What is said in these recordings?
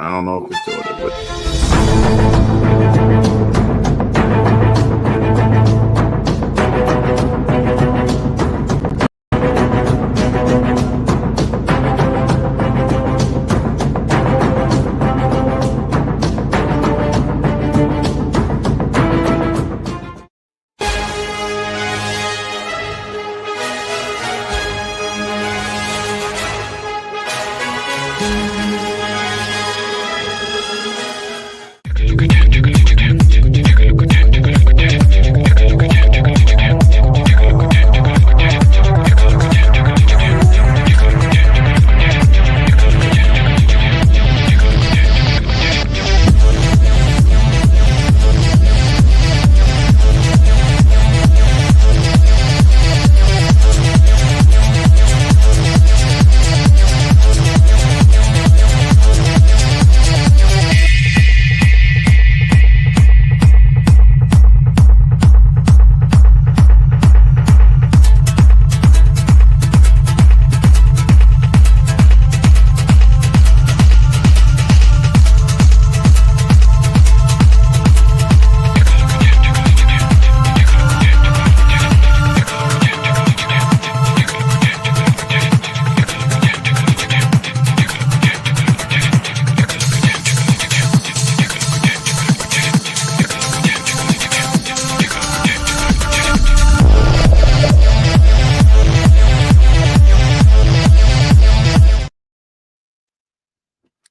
I don't know if it's doing it, but.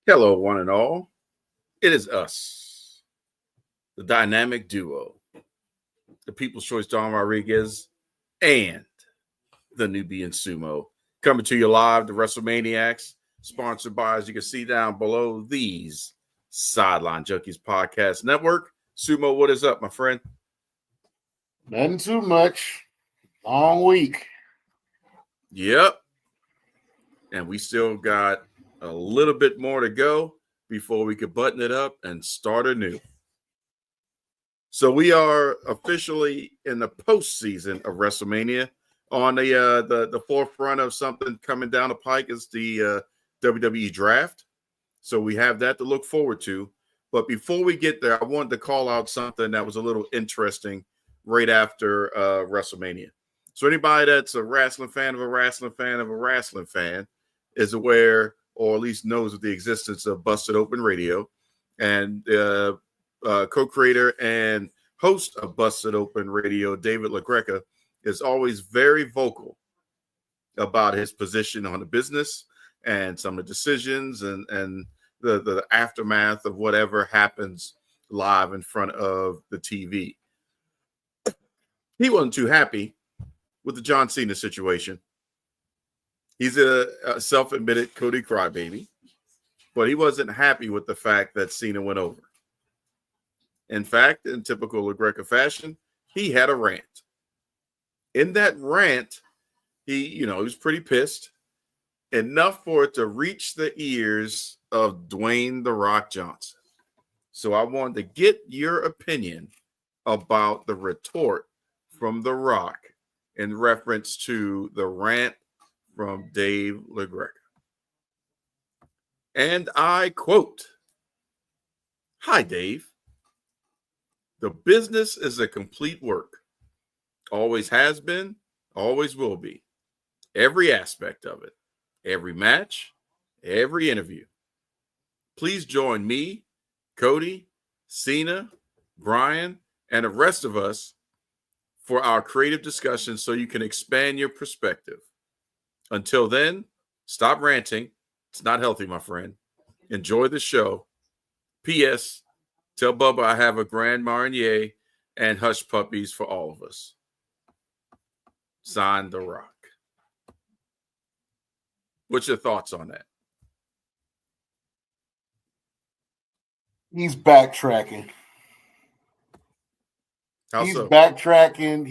Hello, one and all. It is us, the dynamic duo, the People's Choice Don Rodriguez, and the Nubian Sumo, coming to you live, the Wrestlemaiacs, sponsored by, as you can see down below, these Sideline Junkies Podcast Network. Sumo, what is up, my friend? Nothing too much. Long week. Yep. And we still got a little bit more to go before we could button it up and start anew. So we are officially in the postseason of WrestleMania. On the forefront of something coming down the pike is the WWE draft. So we have that to look forward to. But before we get there, I wanted to call out something that was a little interesting right after WrestleMania. So anybody that's a wrestling fan of a wrestling fan of a wrestling fan is aware, or at least knows of the existence of Busted Open Radio. And co-creator and host of Busted Open Radio, David LaGreca, is always very vocal about his position on the business and some of the decisions and the aftermath of whatever happens live in front of the TV. He wasn't too happy with the John Cena situation. He's a self-admitted Cody crybaby, but he wasn't happy with the fact that Cena went over. In fact, in typical LaGreca fashion, he had a rant. In that rant, he was pretty pissed, enough for it to reach the ears of Dwayne "The Rock" Johnson. So I wanted to get your opinion about the retort from The Rock in reference to the rant from Dave LaGreca. And I quote, "Hi, Dave. The business is a complete work. Always has been, always will be. Every aspect of it. Every match, every interview. Please join me, Cody, Cena, Brian, and the rest of us for our creative discussion so you can expand your perspective. Until then, stop ranting. It's not healthy, my friend. Enjoy the show. P.S. Tell Bubba I have a Grand Marnier and hush puppies for all of us. Signed, The Rock." What's your thoughts on that? He's backtracking. How He's so? backtracking.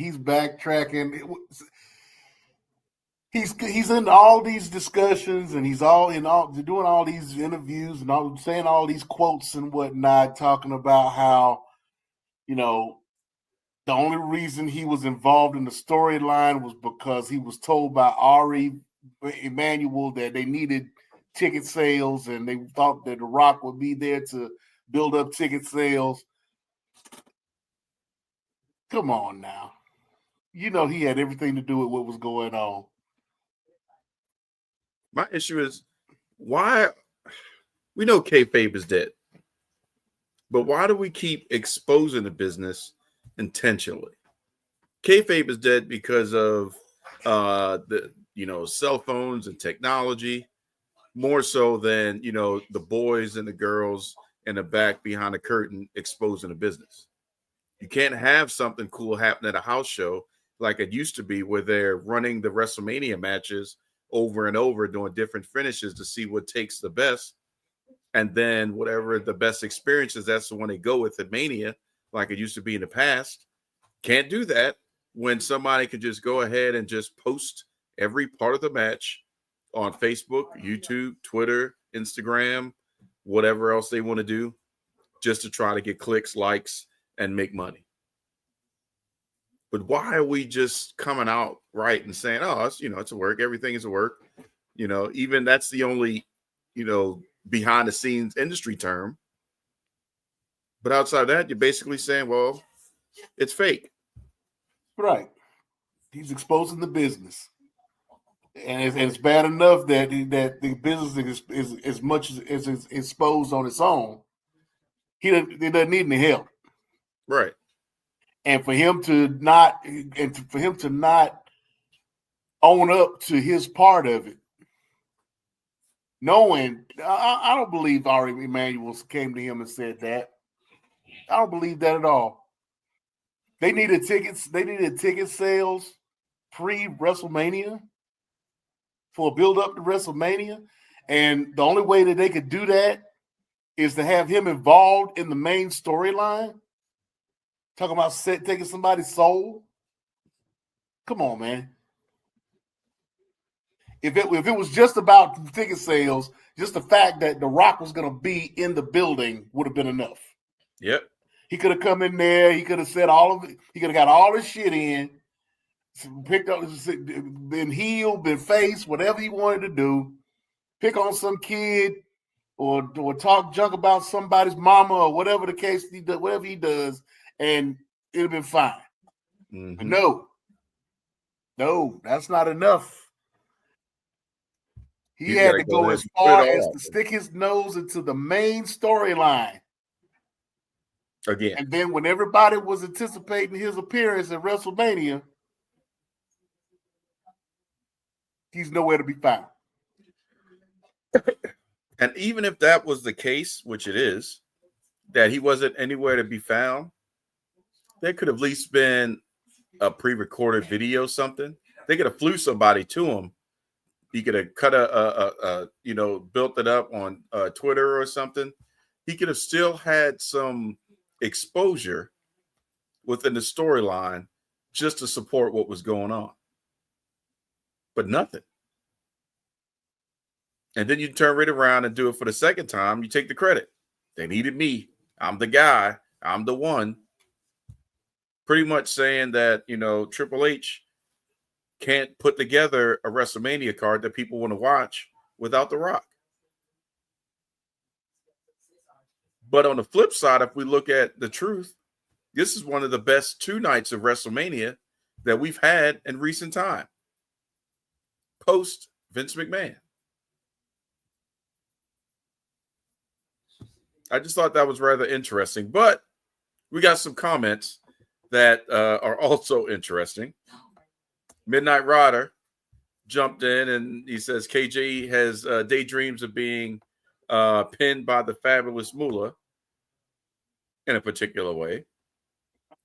He's in all these discussions, and he's doing all these interviews and saying all these quotes and whatnot, talking about how, the only reason he was involved in the storyline was because he was told by Ari Emanuel that they needed ticket sales, and they thought that The Rock would be there to build up ticket sales. Come on now. You know he had everything to do with what was going on. My issue is why we know kayfabe is dead, but why do we keep exposing the business intentionally? Kayfabe is dead because of the cell phones and technology, more so than the boys and the girls in the back behind the curtain exposing the business. You can't have something cool happen at a house show like it used to be, where they're running the WrestleMania matches over and over, doing different finishes to see what takes the best. And then whatever the best experience is, that's the one they go with at Mania, like it used to be in the past. Can't do that when somebody can just go ahead and just post every part of the match on Facebook, YouTube, Twitter, Instagram, whatever else they want to do, just to try to get clicks, likes, and make money. But why are we just coming out right and saying, oh, it's a work, everything is a work? Even that's the only, behind the scenes industry term. But outside of that, you're basically saying, well, it's fake. Right. He's exposing the business. And it's bad enough that the business is as much as it's exposed on its own. He doesn't need any help. Right. And for him to not own up to his part of it, knowing, I don't believe Ari Emanuel came to him and said that. I don't believe that at all. They needed tickets. They needed ticket sales pre-WrestleMania for a build-up to WrestleMania. And the only way that they could do that is to have him involved in the main storyline. Talking about taking somebody's soul. Come on, man. If it was just about ticket sales, just the fact that The Rock was going to be in the building would have been enough. Yep. He could have come in there. He could have said all of it. He could have got all his shit in, picked up, been healed, been faced, whatever he wanted to do. Pick on some kid or talk junk about somebody's mama or whatever the case, whatever he does, and it'd have been fine. Mm-hmm. But no, that's not enough. He had to go as far as to stick his nose into the main storyline. Again. And then when everybody was anticipating his appearance at WrestleMania, he's nowhere to be found. And even if that was the case, which it is, that he wasn't anywhere to be found, there could have at least been a pre-recorded video, something. They could have flew somebody to him. He could have cut built it up on Twitter or something. He could have still had some exposure within the storyline just to support what was going on. But nothing. And then you turn right around and do it for the second time. You take the credit. They needed me. I'm the guy. I'm the one. Pretty much saying that, Triple H can't put together a WrestleMania card that people want to watch without The Rock. But on the flip side, if we look at the truth, this is one of the best 2 nights of WrestleMania that we've had in recent time. Post Vince McMahon. I just thought that was rather interesting. But we got some comments that are also interesting. Midnight Rider jumped in and he says KJ has daydreams of being pinned by the fabulous Moolah in a particular way.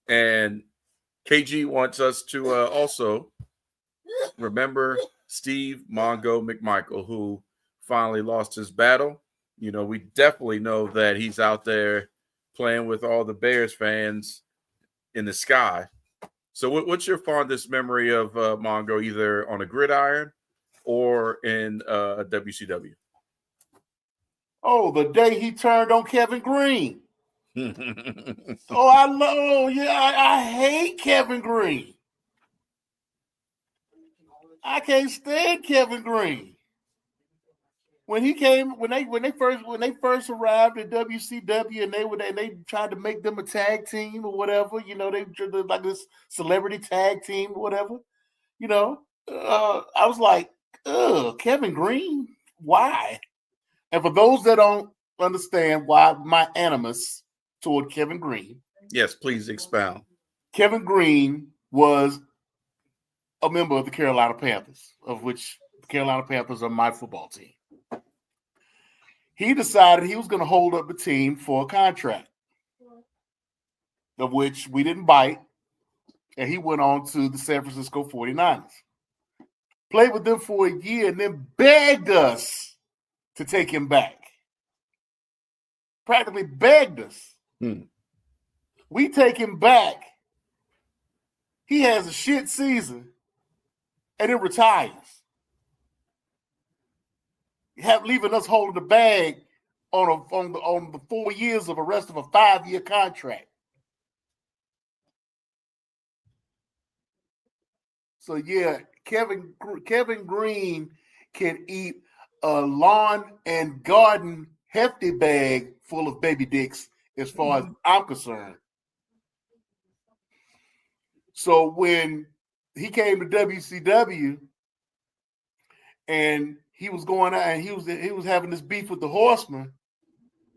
And KG wants us to also remember Steve Mongo McMichael, who finally lost his battle. We definitely know that he's out there playing with all the Bears fans in the sky. So what's your fondest memory of Mongo, either on a gridiron or in WCW? Oh, the day he turned on Kevin Green. I hate Kevin Green. I can't stand Kevin Green. when they first arrived at WCW and they tried to make them a tag team or whatever, they like this celebrity tag team or whatever, I was like, ugh, Kevin Green, why? And for those that don't understand why my animus toward Kevin Green, yes, please expound. Kevin Green was a member of the Carolina Panthers, of which the Carolina Panthers are my football team. He decided he was going to hold up the team for a contract, of which we didn't bite, and he went on to the San Francisco 49ers. Played with them for a year and then begged us to take him back. Practically begged us. We take him back. He has a shit season and then retires. Leaving us holding the bag on the 4 years of the rest of a 5-year contract. So yeah, Kevin Green can eat a lawn and garden hefty bag full of baby dicks, as far as I'm concerned. So when he came to WCW and he was going out and he was having this beef with the Horsemen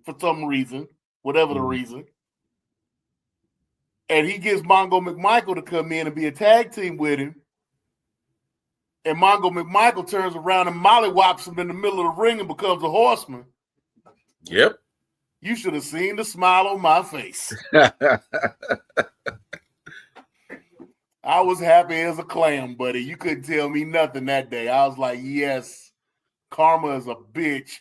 for some reason, whatever the reason, and he gets Mongo McMichael to come in and be a tag team with him, and Mongo McMichael turns around and mollywops him in the middle of the ring and becomes a Horseman. Yep. You should have seen the smile on my face. I was happy as a clam, buddy. You couldn't tell me nothing that day. I was like, yes, karma is a bitch.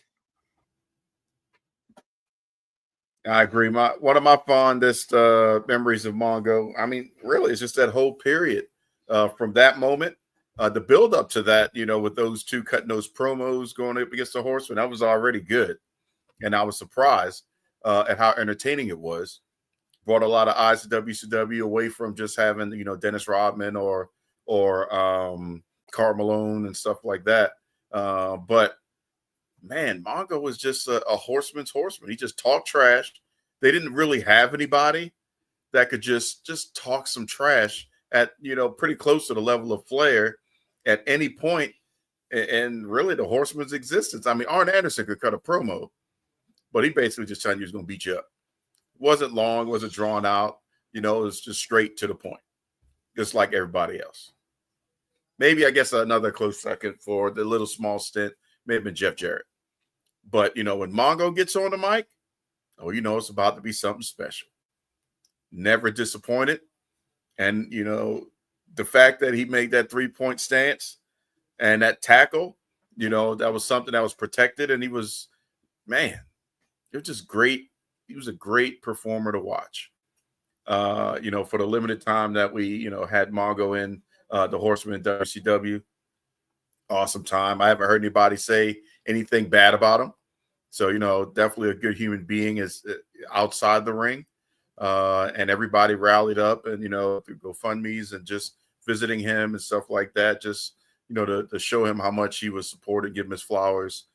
I agree. One of my fondest memories of Mongo, I mean, really, it's just that whole period from that moment, the build up to that, with those two cutting those promos going up against the Horsemen, that was already good. And I was surprised at how entertaining it was. Brought a lot of eyes to WCW away from just having, Dennis Rodman or Karl Malone and stuff like that. But man, Mongo was just a horseman's horseman. He just talked trash. They didn't really have anybody that could just talk some trash at, pretty close to the level of Flair at any point. And really the Horseman's existence. I mean, Arn Anderson could cut a promo, but he basically just telling you he's going to beat you up. Wasn't long, wasn't drawn out. It was just straight to the point, just like everybody else. Maybe, I guess, another close second for the little small stint may have been Jeff Jarrett. But, when Mongo gets on the mic, it's about to be something special. Never disappointed. And, the fact that he made that 3-point stance and that tackle, that was something that was protected. And he was, man, it was just great. He was a great performer to watch. For the limited time that we, had Mongo in the Horseman in WCW. Awesome time. I haven't heard anybody say anything bad about him. So, definitely a good human being is outside the ring. And everybody rallied up and, through GoFundMe's and just visiting him and stuff like that. Just, to show him how much he was supported, give him his flowers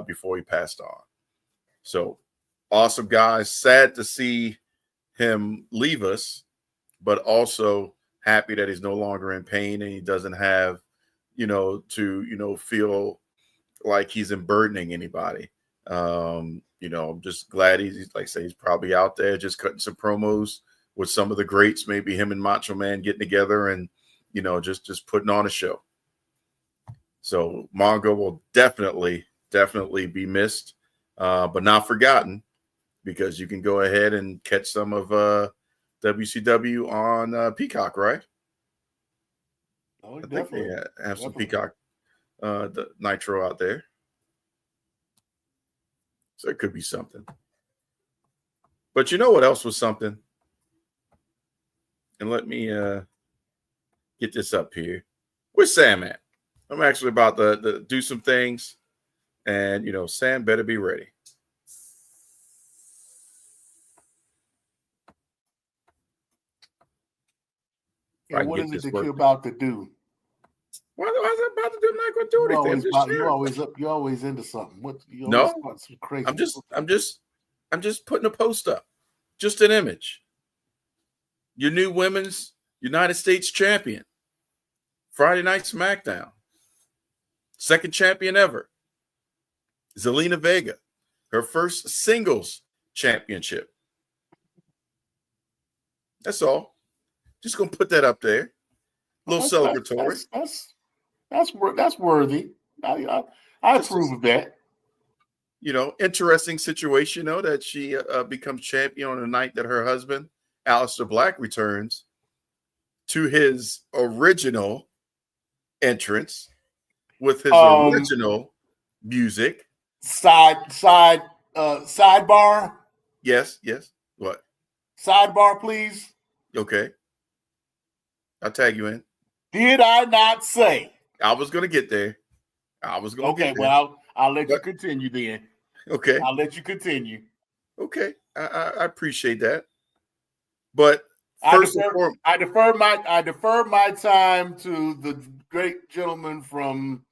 before he passed on. So awesome, guys. Sad to see him leave us, but also happy that he's no longer in pain and he doesn't have, to, feel like he's burdening anybody. I'm just glad he's like I say, he's probably out there just cutting some promos with some of the greats, maybe him and Macho Man getting together and, just putting on a show. So Mongo will definitely be missed, but not forgotten, because you can go ahead and catch some of WCW on Peacock, right? Oh, I think they have some Peacock the Nitro out there. So it could be something. But you know what else was something? And let me get this up here. Where's Sam at? I'm actually about to do some things. And, Sam better be ready. And what is it that you're about to do? Why is that about to do? I'm not going to do anything. I'm just sharing. You always into something. What you always No, start some crazy. I'm just putting a post up, just an image. Your new women's United States champion, Friday Night SmackDown, second champion ever, Zelina Vega, her first singles championship. That's all. Just gonna put that up there. A little celebratory. That's worthy. I approve of that. You know, interesting situation though that she becomes champion on the night that her husband Aleister Black returns to his original entrance with his original music. Sidebar. Yes. What? Sidebar, please. Okay. I'll tag you in. Did I not say? I was going to get there. Okay, well, I'll let you continue then. Okay. I'll let you continue. Okay. I appreciate that. But I defer my time to the great gentleman from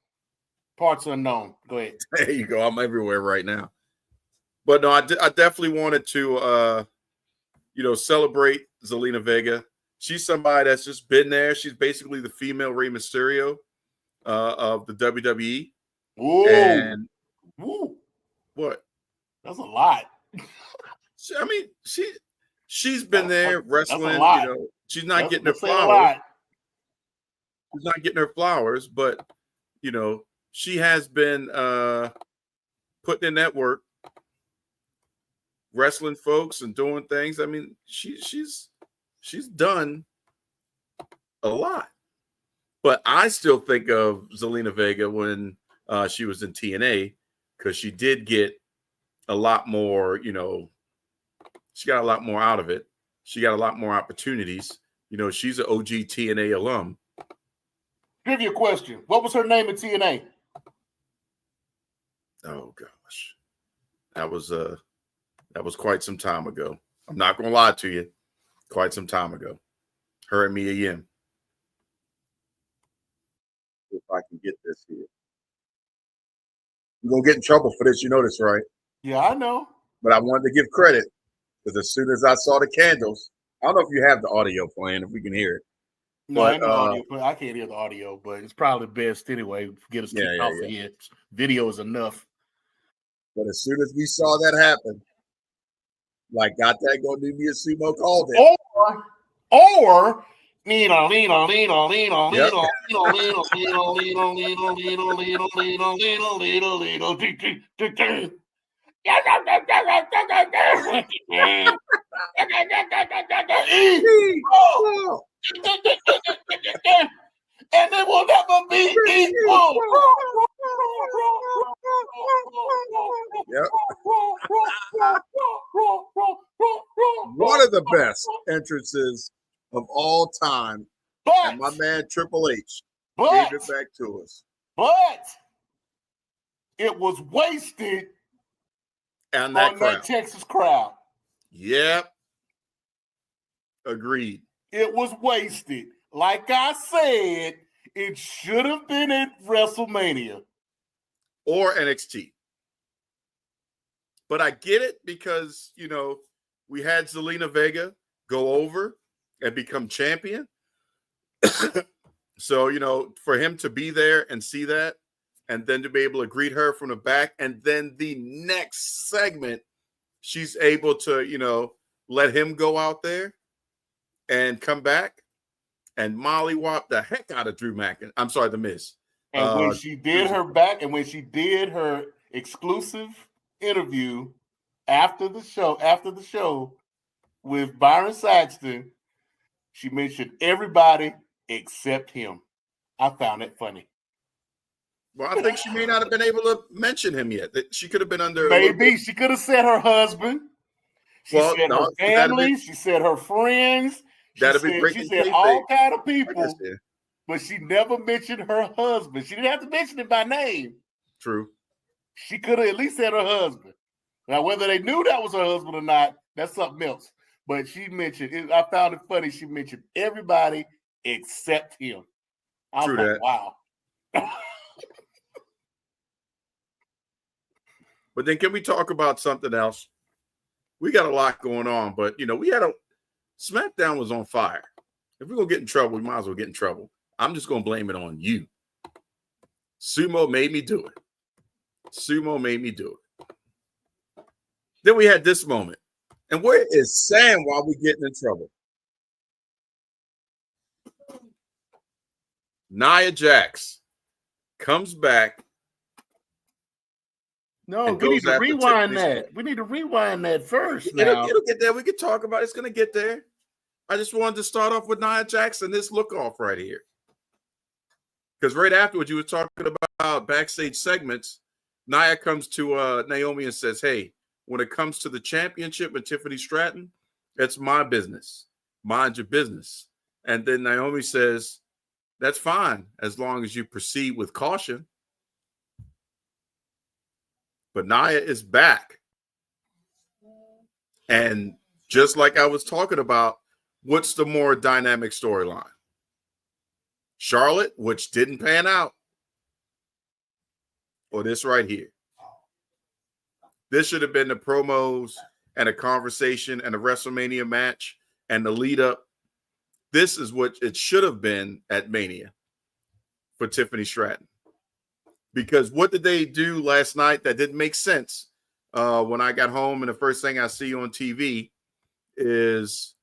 Parts Unknown. Go ahead. There you go. I'm everywhere right now. But no, I definitely wanted to celebrate Zelina Vega. She's somebody that's just been there. She's basically the female Rey Mysterio of the WWE. Ooh. And what? That's a lot. I mean, she's been there wrestling. You know, she's not getting her flowers. She's not getting her flowers, but you know, she has been putting in that work, wrestling folks and doing things. I mean, she's done a lot. But I still think of Zelina Vega when she was in TNA because she did get a lot more, you know, she got a lot more out of it. She got a lot more opportunities. You know, she's an OG TNA alum. Give you a question. What was her name in TNA? Oh gosh. That was quite some time ago. I'm not gonna lie to you. Quite some time ago. Her and Mia Yim. If I can get this here. You're gonna get in trouble for this, you know this, right? Yeah, I know. But I wanted to give credit because as soon as I saw the candles, I don't know if you have the audio playing, if we can hear it. No, I ain't no audio. I can't hear the audio, but it's probably best anyway. Get us kicked off of here. Video is enough. But as soon as we saw that happen, like, got that go do me a sumo called it. Or and it will never be equal. One of the best entrances of all time. And my man Triple H gave it back to us. But it was wasted on that Texas crowd. Yep. Agreed. It was wasted. Like I said, it should have been at WrestleMania. Or NXT. But I get it because, you know, we had Zelina Vega go over and become champion. So, you know, for him to be there and see that and then to be able to greet her from the back and then the next segment, she's able to, you know, let him go out there and come back and mollywop the heck out of Drew McIntyre. I'm sorry, The Miz. And when she did her back and when she did her exclusive interview after the show with Byron Saxton, she mentioned everybody except him. I found it funny. Well, I think she may not have been able to mention him yet. She could have been under. Maybe she could have said her husband. She said her family. She said her friends. She said all kind of people, but she never mentioned her husband. She didn't have to mention it by name. True. She could have at least said her husband. Now, whether they knew that was her husband or not, that's something else. But she mentioned it. I found it funny. She mentioned everybody except him. I was like, wow. But then can we talk about something else? We got a lot going on, but we had SmackDown was on fire. If we're gonna get in trouble, we might as well get in trouble. I'm just gonna blame it on you. Sumo made me do it. Sumo made me do it. Then we had this moment. And where is Sam while we getting in trouble? Nia Jax comes back. No, we need to rewind that. We need to rewind that first. It'll get there. We can talk about it. It's going to get there. I just wanted to start off with Nia Jax and this look off right here. Because right afterwards, you were talking about backstage segments. Nia comes to Naomi and says, hey, when it comes to the championship with Tiffany Stratton, it's my business. Mind your business. And then Naomi says, that's fine as long as you proceed with caution. But Nia is back. And just like I was talking about, what's the more dynamic storyline? Charlotte, which didn't pan out, or this right here? This should have been the promos and a conversation and a WrestleMania match and the lead up. This is what it should have been at Mania for Tiffany Stratton. Because what did they do last night that didn't make sense? When I got home and the first thing I see on TV is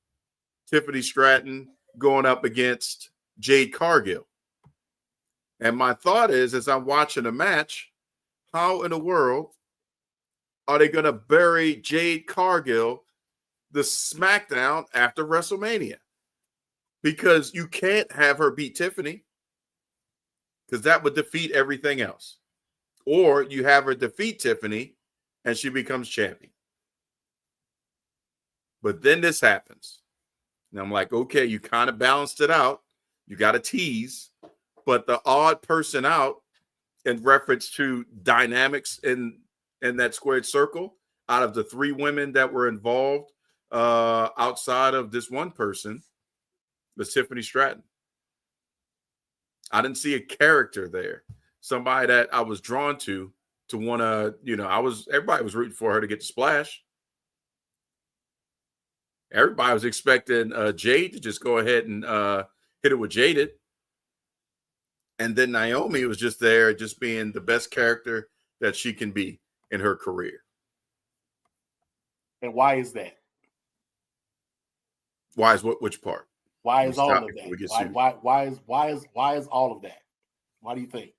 Tiffany Stratton going up against Jade Cargill. And my thought is, as I'm watching the match, how in the world are they going to bury Jade Cargill the SmackDown after WrestleMania? Because you can't have her beat Tiffany, because that would defeat everything else. Or you have her defeat Tiffany and she becomes champion. But then this happens. And I'm like, okay, you kind of balanced it out. You got a tease. But the odd person out in reference to dynamics in that squared circle, out of the three women that were involved outside of this one person, was Tiffany Stratton. I didn't see a character there. Somebody that I was drawn to want to, everybody was rooting for her to get the splash. Everybody was expecting Jade to just go ahead and hit it with Jaded. And then Naomi was just there, just being the best character that she can be in her career. And why is that? Why is what? Which part? Why is all of that? Why is all of that? Why do you think?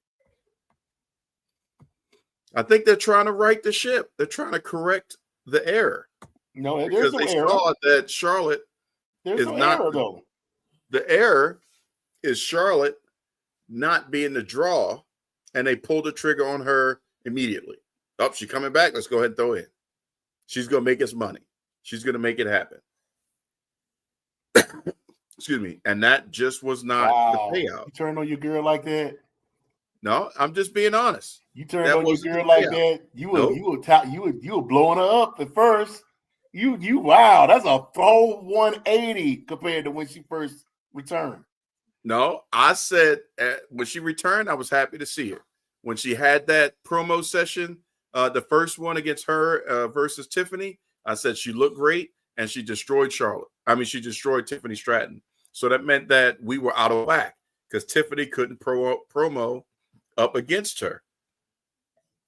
I think they're trying to right the ship. They're trying to correct the error. No, there's because no they error. saw that Charlotte there's is no not error, though. The error is Charlotte not being the draw, and they pulled the trigger on her immediately. Oh, she's coming back. Let's go ahead and throw in. She's going to make us money. She's going to make it happen. Excuse me. And that just was not the payout. You turned on your girl like that? No, I'm just being honest. You turned on your girl like that? You were blowing her up at first. Wow, that's a full 180 compared to when she first returned. No, I said when she returned, I was happy to see her. When she had that promo session, the first one against her versus Tiffany, I said she looked great and she destroyed Charlotte. I mean, she destroyed Tiffany Stratton. So that meant that we were out of whack because Tiffany couldn't promo up against her.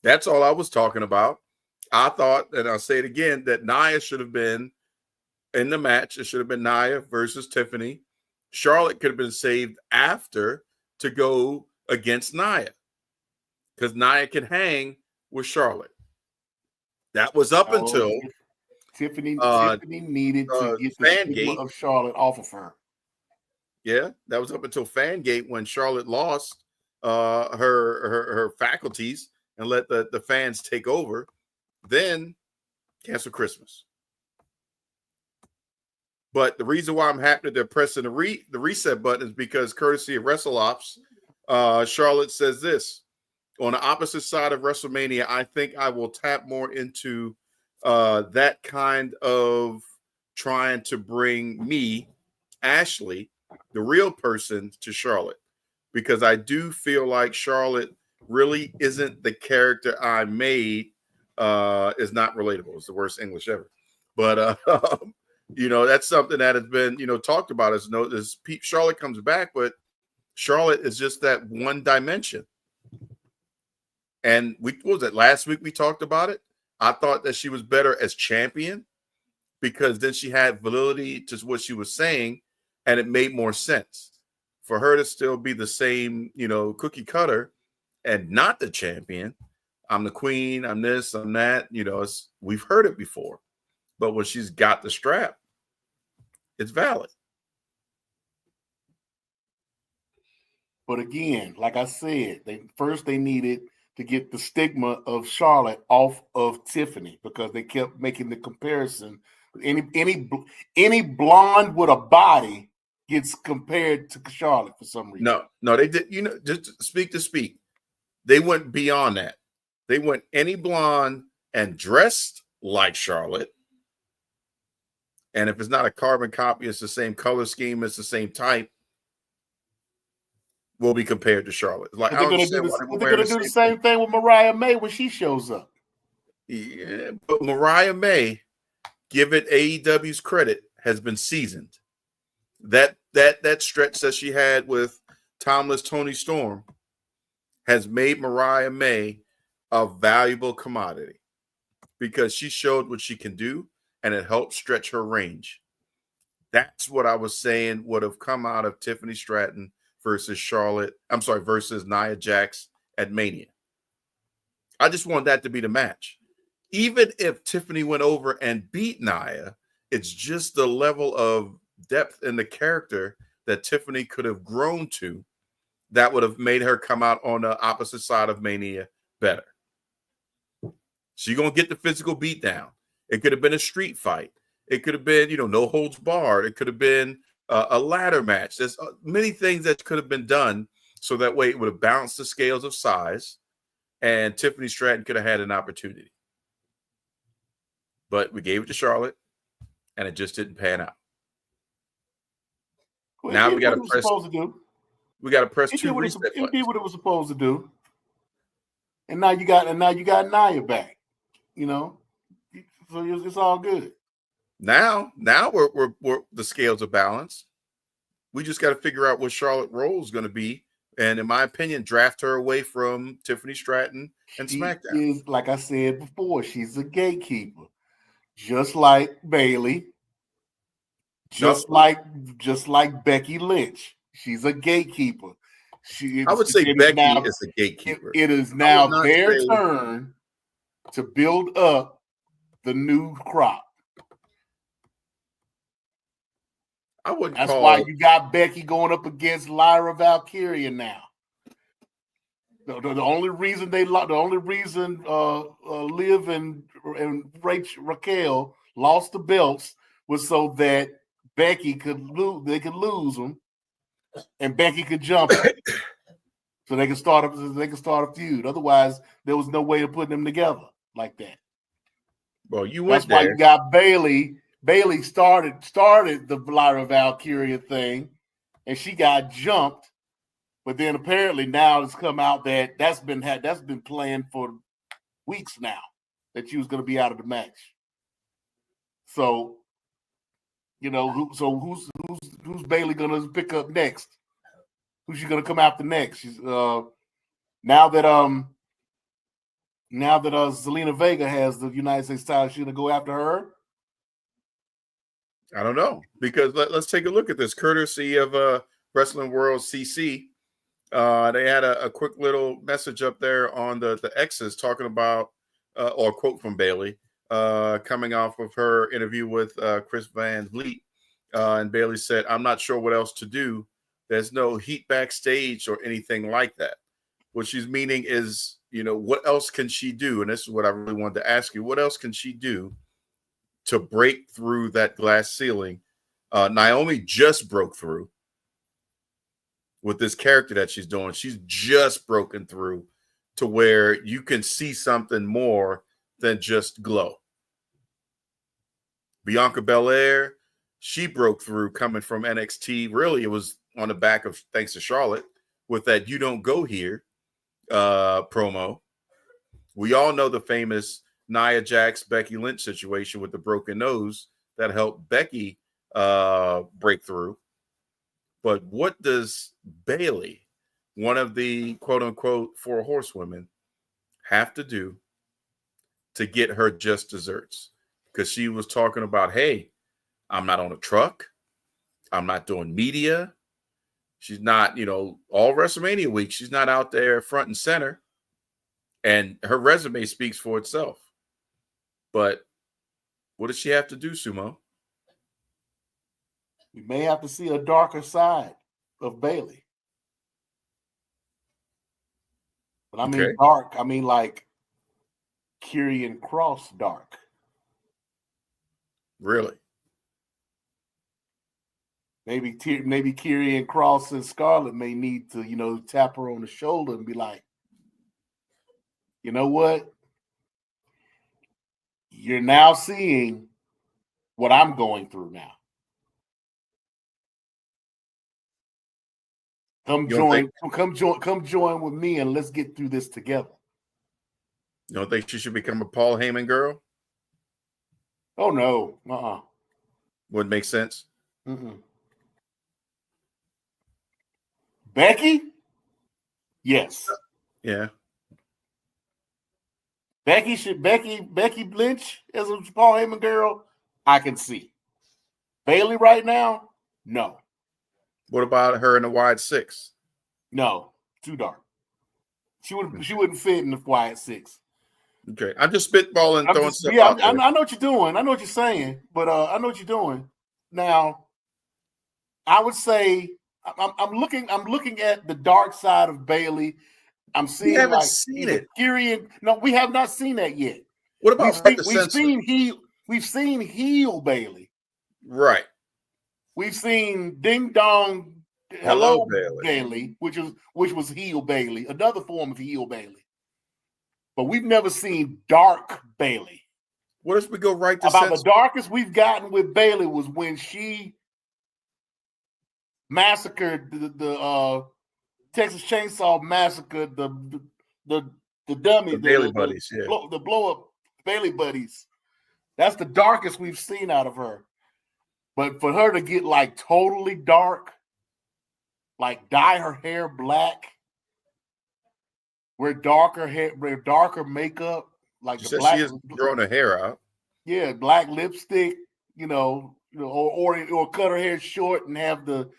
That's all I was talking about. I thought, and I'll say it again, that Nia should have been in the match. It should have been Nia versus Tiffany. Charlotte could have been saved after to go against Nia because Nia can hang with Charlotte. That was up until Tiffany needed to get the stigma of Charlotte off of her. Yeah, that was up until Fangate when Charlotte lost her faculties and let the fans take over. Then cancel Christmas. But the reason why I'm happy that they're pressing the reset button is because courtesy of WrestleOps, Charlotte says this: on the opposite side of WrestleMania, I think I will tap more into that kind of trying to bring me, Ashley, the real person, to Charlotte. because I do feel like Charlotte really isn't the character I made. Is not relatable. It's the worst English ever. But that's something that has been talked about. As Charlotte comes back, but Charlotte is just that one dimension. And what was it last week? We talked about it. I thought that she was better as champion because then she had validity to what she was saying, and it made more sense for her to still be the same, cookie cutter and not the champion. I'm the queen. I'm this. I'm that. We've heard it before, but when she's got the strap, it's valid. But again, like I said, they needed to get the stigma of Charlotte off of Tiffany because they kept making the comparison. Any blonde with a body gets compared to Charlotte for some reason. No, they did. Just speak to speak. They went beyond that. They went any blonde and dressed like Charlotte. And if it's not a carbon copy, it's the same color scheme, it's the same type, will be compared to Charlotte. Like they're going to do the same thing with Mariah May when she shows up. Yeah, but Mariah May, give it AEW's credit, has been seasoned. That stretch that she had with Timeless Tony Storm has made Mariah May a valuable commodity because she showed what she can do and it helped stretch her range. That's what I was saying would have come out of Tiffany Stratton versus versus Nia Jax at Mania. I just want that to be the match. Even if Tiffany went over and beat Nia, it's just the level of depth in the character that Tiffany could have grown to that would have made her come out on the opposite side of Mania better. She's going to get the physical beatdown. It could have been a street fight. It could have been, no holds barred. It could have been a ladder match. There's many things that could have been done so that way it would have balanced the scales of size and Tiffany Stratton could have had an opportunity. But we gave it to Charlotte and it just didn't pan out. Well, now we got to press. We got to press two reset buttons. It did what it was supposed to do, and now you got Nia back. So it's all good. Now we're the scales are balanced. We just got to figure out what Charlotte role is going to be, and in my opinion, draft her away from Tiffany Stratton and SmackDown. Is, like I said before, she's a gatekeeper, just like Bayley, just like Becky Lynch. She's a gatekeeper. I would say Becky is a gatekeeper. It is now their turn to build up the new crop. That's why you got Becky going up against Lyra Valkyria now. The only reason Liv and Raquel lost the belts was so that Becky could lose them, and Becky could jump it, so they can start a feud. Otherwise, there was no way to put them together like that. Well, that's why you got Bayley. Bayley started the Lyra Valkyria thing, and she got jumped. But then apparently now it's come out that that's been planned for weeks now that she was going to be out of the match. So, who's Bayley going to pick up next? Who's she going to come after next? She's now that Zelina Vega has the United States title, she's going to go after her. I don't know, because let's take a look at this courtesy of Wrestling World CC. They had a quick little message up there on the X's talking about, or a quote from Bayley, coming off of her interview with Chris Van Vliet. And Bayley said, "I'm not sure what else to do. There's no heat backstage or anything like that." What she's meaning is, what else can she do? And this is what I really wanted to ask you. What else can she do to break through that glass ceiling? Naomi just broke through with this character that she's doing. She's just broken through to where you can see something more than just glow. Bianca Belair, she broke through coming from NXT. Really, it was on the back of thanks to Charlotte with that "You Don't Go Here" promo. We all know the famous Nia Jax, Becky Lynch situation with the broken nose that helped Becky break through. But what does Bayley, one of the quote unquote 4 horsewomen, have to do to get her just desserts? Because she was talking about, hey, I'm not on a truck. I'm not doing media. She's not, all WrestleMania week, she's not out there front and center. And her resume speaks for itself. But what does she have to do, Sumo? We may have to see a darker side of Bayley. But I mean dark. I mean like Karrion Kross dark. Really? Maybe Karrion Kross and Scarlett may need to, tap her on the shoulder and be like, you know what? You're now seeing what I'm going through now. Come join with me and let's get through this together. You don't think she should become a Paul Heyman girl? Oh no. Wouldn't make sense. Becky? Yes. Yeah. Becky Lynch as a Paul Heyman girl, I can see. Bayley right now, no. What about her in the wide 6? No, too dark. She wouldn't fit in the wide 6. Okay, I'm just spitballing, throwing stuff out there. I know what you're doing. I know what you're saying, but I know what you're doing. Now, I would say I'm looking at the dark side of Bayley. I'm seeing like seen it. Karrion. No, we have not seen that yet. What about we've seen heel Bayley. Right. We've seen Ding Dong Hello Bayley, which was heel Bayley, another form of heel Bayley. But we've never seen dark Bayley. What if we go right to about the darkest we've gotten with Bayley was when she massacred the Texas Chainsaw Massacre, the dummy, the Bayley buddies, the blow up Bayley buddies. That's the darkest we've seen out of her. But for her to get like totally dark, like dye her hair black, wear darker makeup, like she said she is growing her hair out. Yeah, black lipstick, or cut her hair short and have the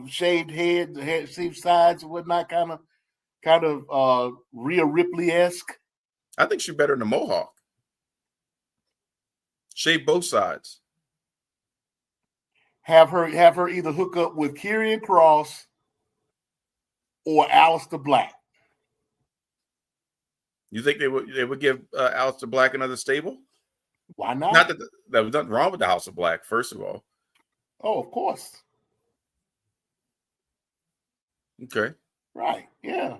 shaved head, the shaved sides and whatnot, kind of Rhea Ripley-esque. I think she's better than a mohawk. Shave both sides. Have her either hook up with Karrion Kross or Aleister Black. You think they would give Aleister Black another stable? Why not? Not that there was nothing wrong with the House of Black, first of all. Oh, of course. Okay. Right. Yeah.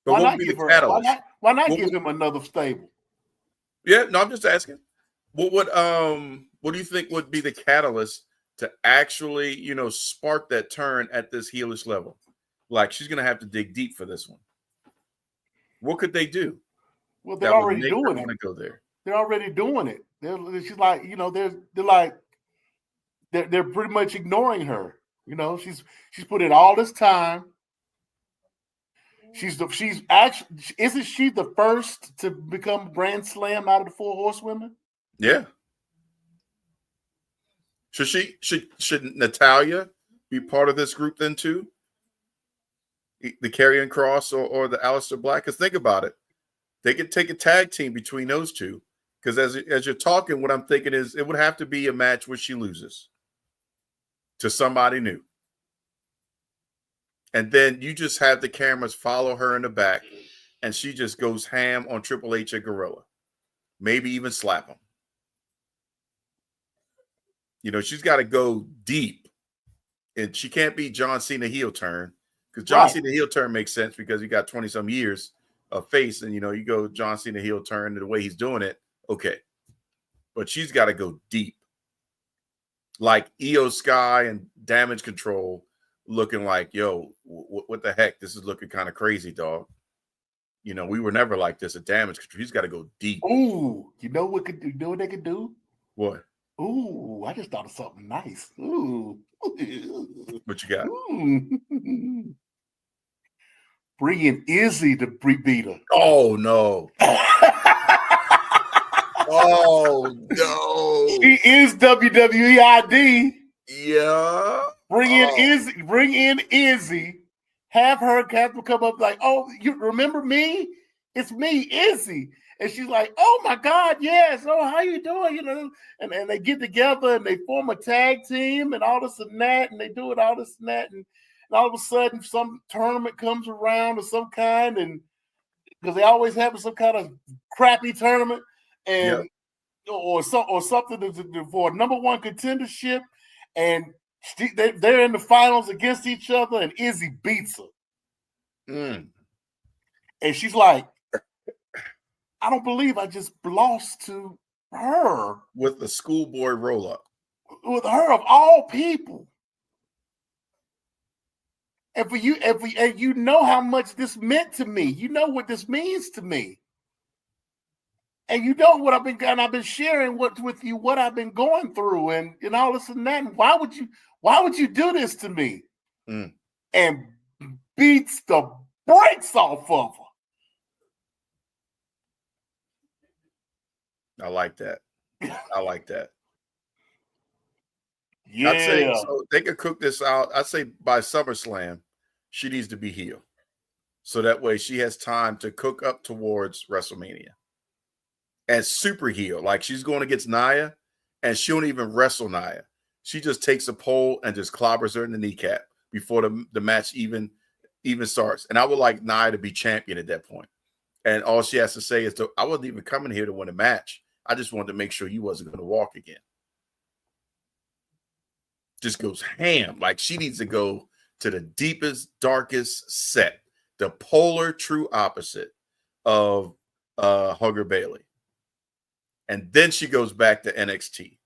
But what would be the catalyst? Why not give him another stable? Yeah, no, I'm just asking. What do you think would be the catalyst to actually, spark that turn at this heelish level? Like she's gonna have to dig deep for this one. What could they do? Well, they're already doing it. Want to go there? They're already doing it. She's like, they're pretty much ignoring her. She's put in all this time. She's actually, isn't she the first to become Grand Slam out of the 4 horsewomen? Yeah. Should Natalya be part of this group then too? The Karrion Kross or the Aleister Black? Because think about it, they could take a tag team between those two. Because as you're talking, what I'm thinking is it would have to be a match where she loses to somebody new. And then you just have the cameras follow her in the back, and she just goes ham on Triple H and Gorilla. Maybe even slap him. She's got to go deep. And she can't be John Cena heel turn. Because John Cena heel turn makes sense because you got 20-some years of face, and you go John Cena heel turn the way he's doing it. Okay. But she's got to go deep. Like Io Sky and Damage Control looking like, yo, what the heck? This is looking kind of crazy, dog. You know, we were never like this at Damage Control. He's got to go deep. Ooh, you know what they could do? What? Ooh, I just thought of something nice. Ooh. What you got? Ooh. Bring in Izzy to beat her. Oh no. Oh no. He is WWE ID. Yeah. Bring in Izzy. Have her come up like, oh, you remember me? It's me, Izzy. And she's like, oh my God, yes. Oh, how you doing? You know, and they get together and they form a tag team and all this and that, and they do it all this and that, and all of a sudden some tournament comes around of some kind, and because they always have some kind of crappy tournament, and or something for a number one contendership, and they're in the finals against each other, and Izzy beats her. And she's like, I don't believe I just lost to her. With the schoolboy roll-up. With her of all people. And for you, and you know how much this meant to me. You know what this means to me. And you know what I've been sharing with you what I've been going through and all this and that. And why would you do this to me? And beats the brakes off of her. I like that. I like that. Yeah. I'd say so they could cook this out. I'd say by SummerSlam, she needs to be heel. So that way she has time to cook up towards WrestleMania. And super heel. Like she's going against Nia, and she don't even wrestle Nia. She just takes a pole and just clobbers her in the kneecap before the match even starts. And I would like Nia to be champion at that point. And all she has to say is, I wasn't even coming here to win a match. I just wanted to make sure you wasn't going to walk again. Just goes ham. Like she needs to go to the deepest, darkest set, the polar true opposite of Hugger Bailey. And then she goes back to NXT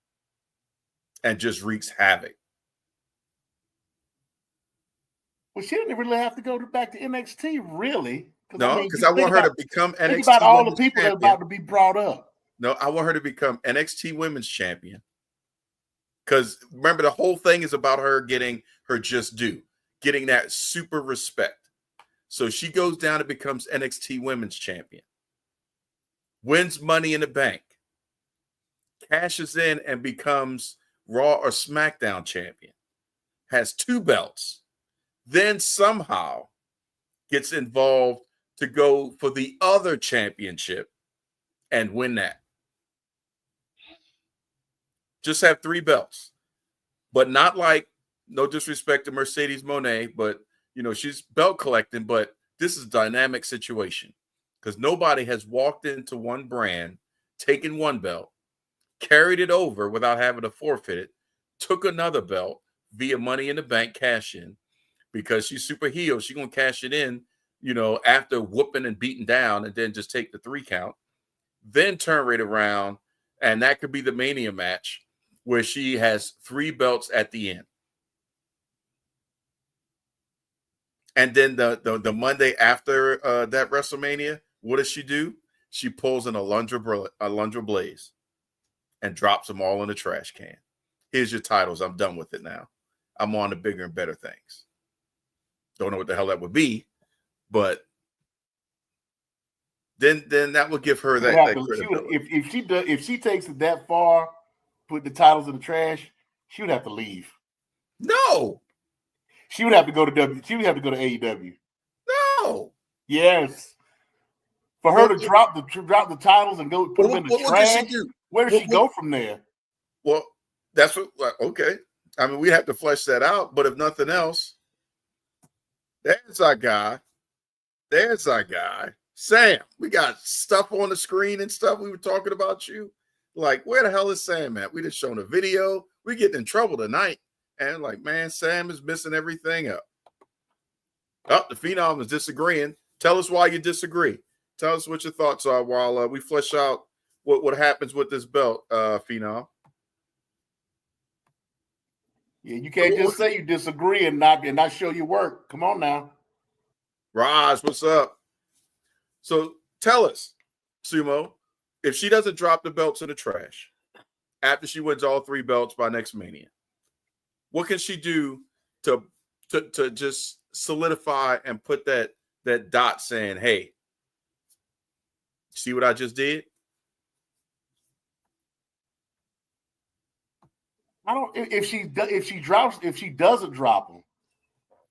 and just wreaks havoc. Well, she didn't really have to go back to NXT, really. No, because I want her to become NXT. Think about all the people that are about to be brought up. No, I want her to become NXT Women's Champion. Because remember, the whole thing is about her getting her just due, getting that super respect. So she goes down and becomes NXT Women's Champion, wins Money in the Bank, cashes in and becomes Raw or SmackDown champion, has 2 belts, then somehow gets involved to go for the other championship and win that. Just have 3 belts, but not like, no disrespect to Mercedes Moné, but you know, she's belt collecting, but this is a dynamic situation because nobody has walked into one brand, taken 1 belt, carried it over without having to forfeit it, took another belt via Money in the Bank cash in, because she's super heel. She's going to cash it in, you know, after whooping and beating down, and then just take the 3 count, then turn right around. And that could be the Mania match where she has 3 belts at the end. And then the Monday after that WrestleMania, what does she do? She pulls in a Alundra Blaze and drops them all in the trash can. Here's your titles. I'm done with it now. I'm on to bigger and better things. Don't know what the hell that would be, but then that would give her that credibility. If she takes it that far, put the titles in the trash, she would have to leave. No. She would have to go to She would have to go to AEW. No. Yes. For her to drop the titles and go put them in the trash. What did she do? Where does she go from there? Well, that's what. Okay. I mean, we have to flesh that out. But if nothing else, there's our guy. There's our guy. Sam, we got stuff on the screen and stuff. We were talking about you. Like, where the hell is Sam at? We just shown a video. We getting in trouble tonight. And like, man, Sam is messing everything up. Oh, the Phenom is disagreeing. Tell us why you disagree. Tell us what your thoughts are while we flesh out what happens with this belt, Phenom. Yeah, you can't just say you disagree and not show your work. Come on now. Raj, what's up? So tell us, Sumo, if she doesn't drop the belts in the trash after she wins all 3 belts by next Mania, what can she do to just solidify and put that dot saying, hey, see what I just did? I don't. If she doesn't drop them,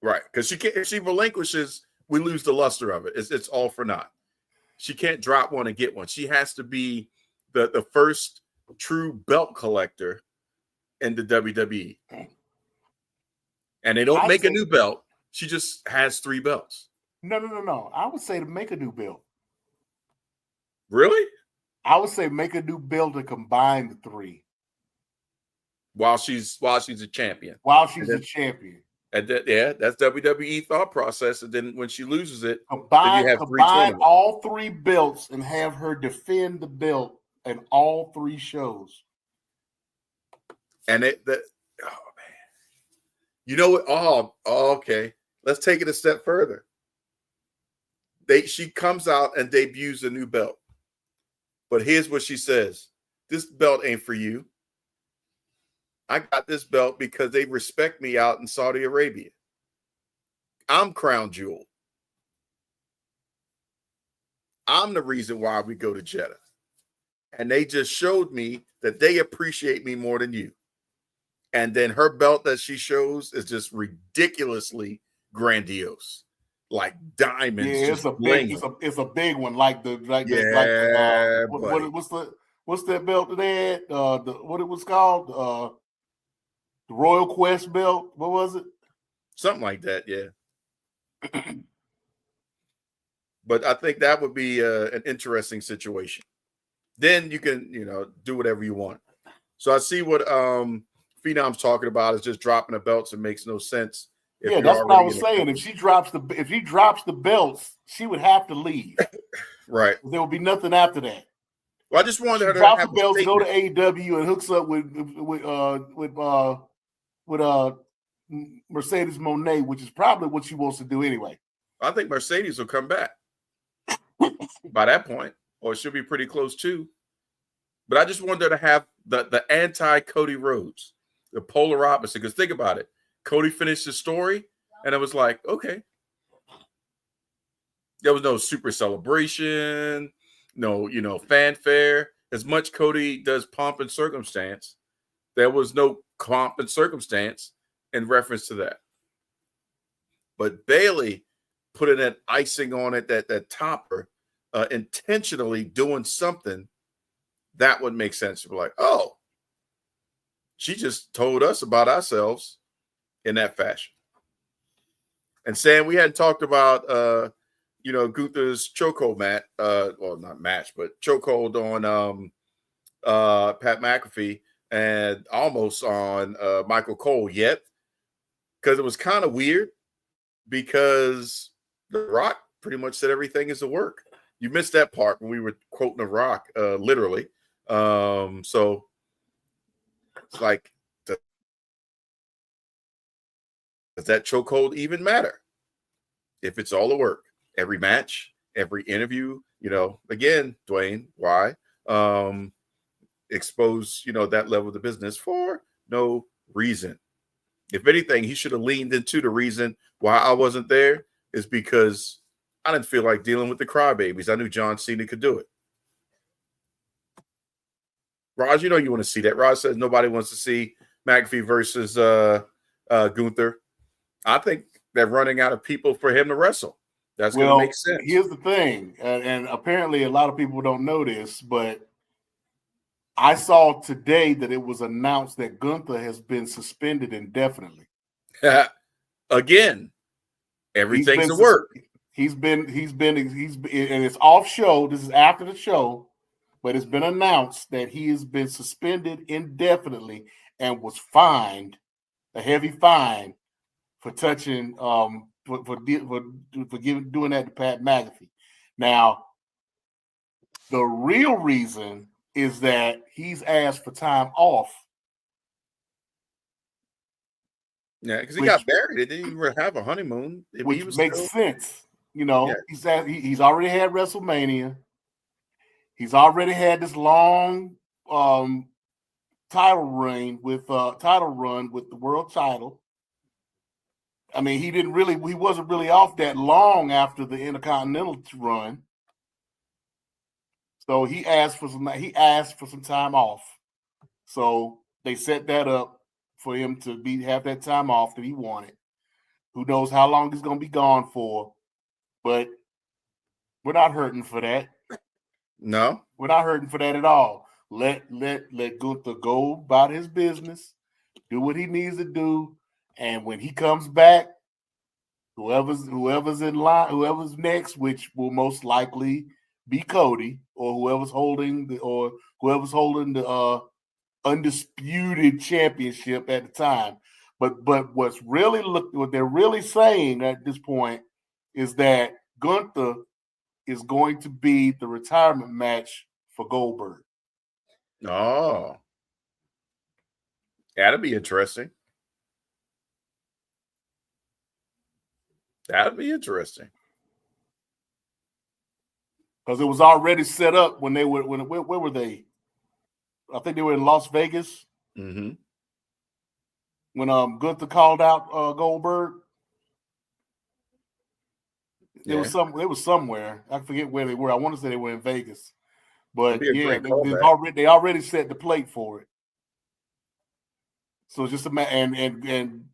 right? Because she can't. If she relinquishes, we lose the luster of it. It's all for naught. She can't drop one and get one. She has to be the first true belt collector in the WWE. And they don't make a new belt. She just has 3 belts. No. I would say to make a new belt. Really? I would say make a new belt to combine the 3. While she's a champion. While she's a champion. And that's WWE thought process. And then when she loses it, combine, then you have combine all 3 belts and have her defend the belt in all 3 shows. And oh man, you know what? Oh, okay. Let's take it a step further. She comes out and debuts a new belt, but here's what she says: "This belt ain't for you. I got this belt because they respect me out in Saudi Arabia. I'm crown jewel. I'm the reason why we go to Jeddah. And they just showed me that they appreciate me more than you." And then her belt that she shows is just ridiculously grandiose, like diamonds. Yeah, it's a big one, what's that belt that they had? What it was called? The Royal Quest belt. What was it? Something like that, yeah. But I think that would be an interesting situation. Then you can, do whatever you want. So I see what Phenom's talking about is just dropping the belts. It makes no sense. Yeah, that's what I was saying. If she drops the belts, she would have to leave. Right. There will be nothing after that. Well, I just wanted her to drop have the belts, go to AEW, and hooks up with Mercedes Moné, which is probably what she wants to do anyway. I think Mercedes will come back by that point, or she'll be pretty close too. But I just wanted her to have the anti-Cody Rhodes, the polar opposite. Because think about it. Cody finished his story, and it was like, okay. There was no super celebration, no, fanfare. As much Cody does pomp and circumstance, there was no pomp and circumstance in reference to that. But Bayley putting that icing on it, that topper, intentionally doing something that would make sense to be like, oh, she just told us about ourselves in that fashion. And Sam, we hadn't talked about Gunther's chokehold not match, but chokehold on Pat McAfee and almost on Michael Cole yet, because it was kind of weird because The Rock pretty much said everything is a work. You missed that part when we were quoting The Rock literally. So it's like, does that chokehold even matter if it's all a work? Every match, every interview, again, Dwayne, why expose, that level of the business for no reason? If anything, he should have leaned into the reason why I wasn't there is because I didn't feel like dealing with the crybabies. I knew John Cena could do it. Raj, you want to see that. Raj says nobody wants to see McAfee versus Gunther. I think they're running out of people for him to wrestle. That's going to make sense. Here's the thing, and apparently a lot of people don't know this, but I saw today that it was announced that Gunther has been suspended indefinitely. Again, everything's a work. He's been, and it's off show. This is after the show, but it's been announced that he has been suspended indefinitely and was fined a heavy fine for touching for doing that to Pat McAfee. Now, the real reason is that he's asked for time off Yeah, because he got married. It didn't even have a honeymoon. Which makes sense. You know, yeah. he's already had WrestleMania. He's already had this long title run with the world title. I mean, he wasn't really off that long after the Intercontinental run. So he asked for some time off. So they set that up for him to have that time off that he wanted. Who knows how long he's going to be gone for? But we're not hurting for that. No, we're not hurting for that at all. Let Gunther go about his business, do what he needs to do, and when he comes back, whoever's in line, whoever's next, which will most likely be Cody, or whoever's holding the undisputed championship at the time. But what they're really saying at this point is that Gunther is going to be the retirement match for Goldberg. Oh, that'll be interesting. That'd be interesting. Because it was already set up when they were where were they? I think they were in Las Vegas. Mm-hmm. When Gunther called out Goldberg. It was somewhere. I forget where they were. I want to say they were in Vegas. But yeah, they already set the plate for it. So it's just and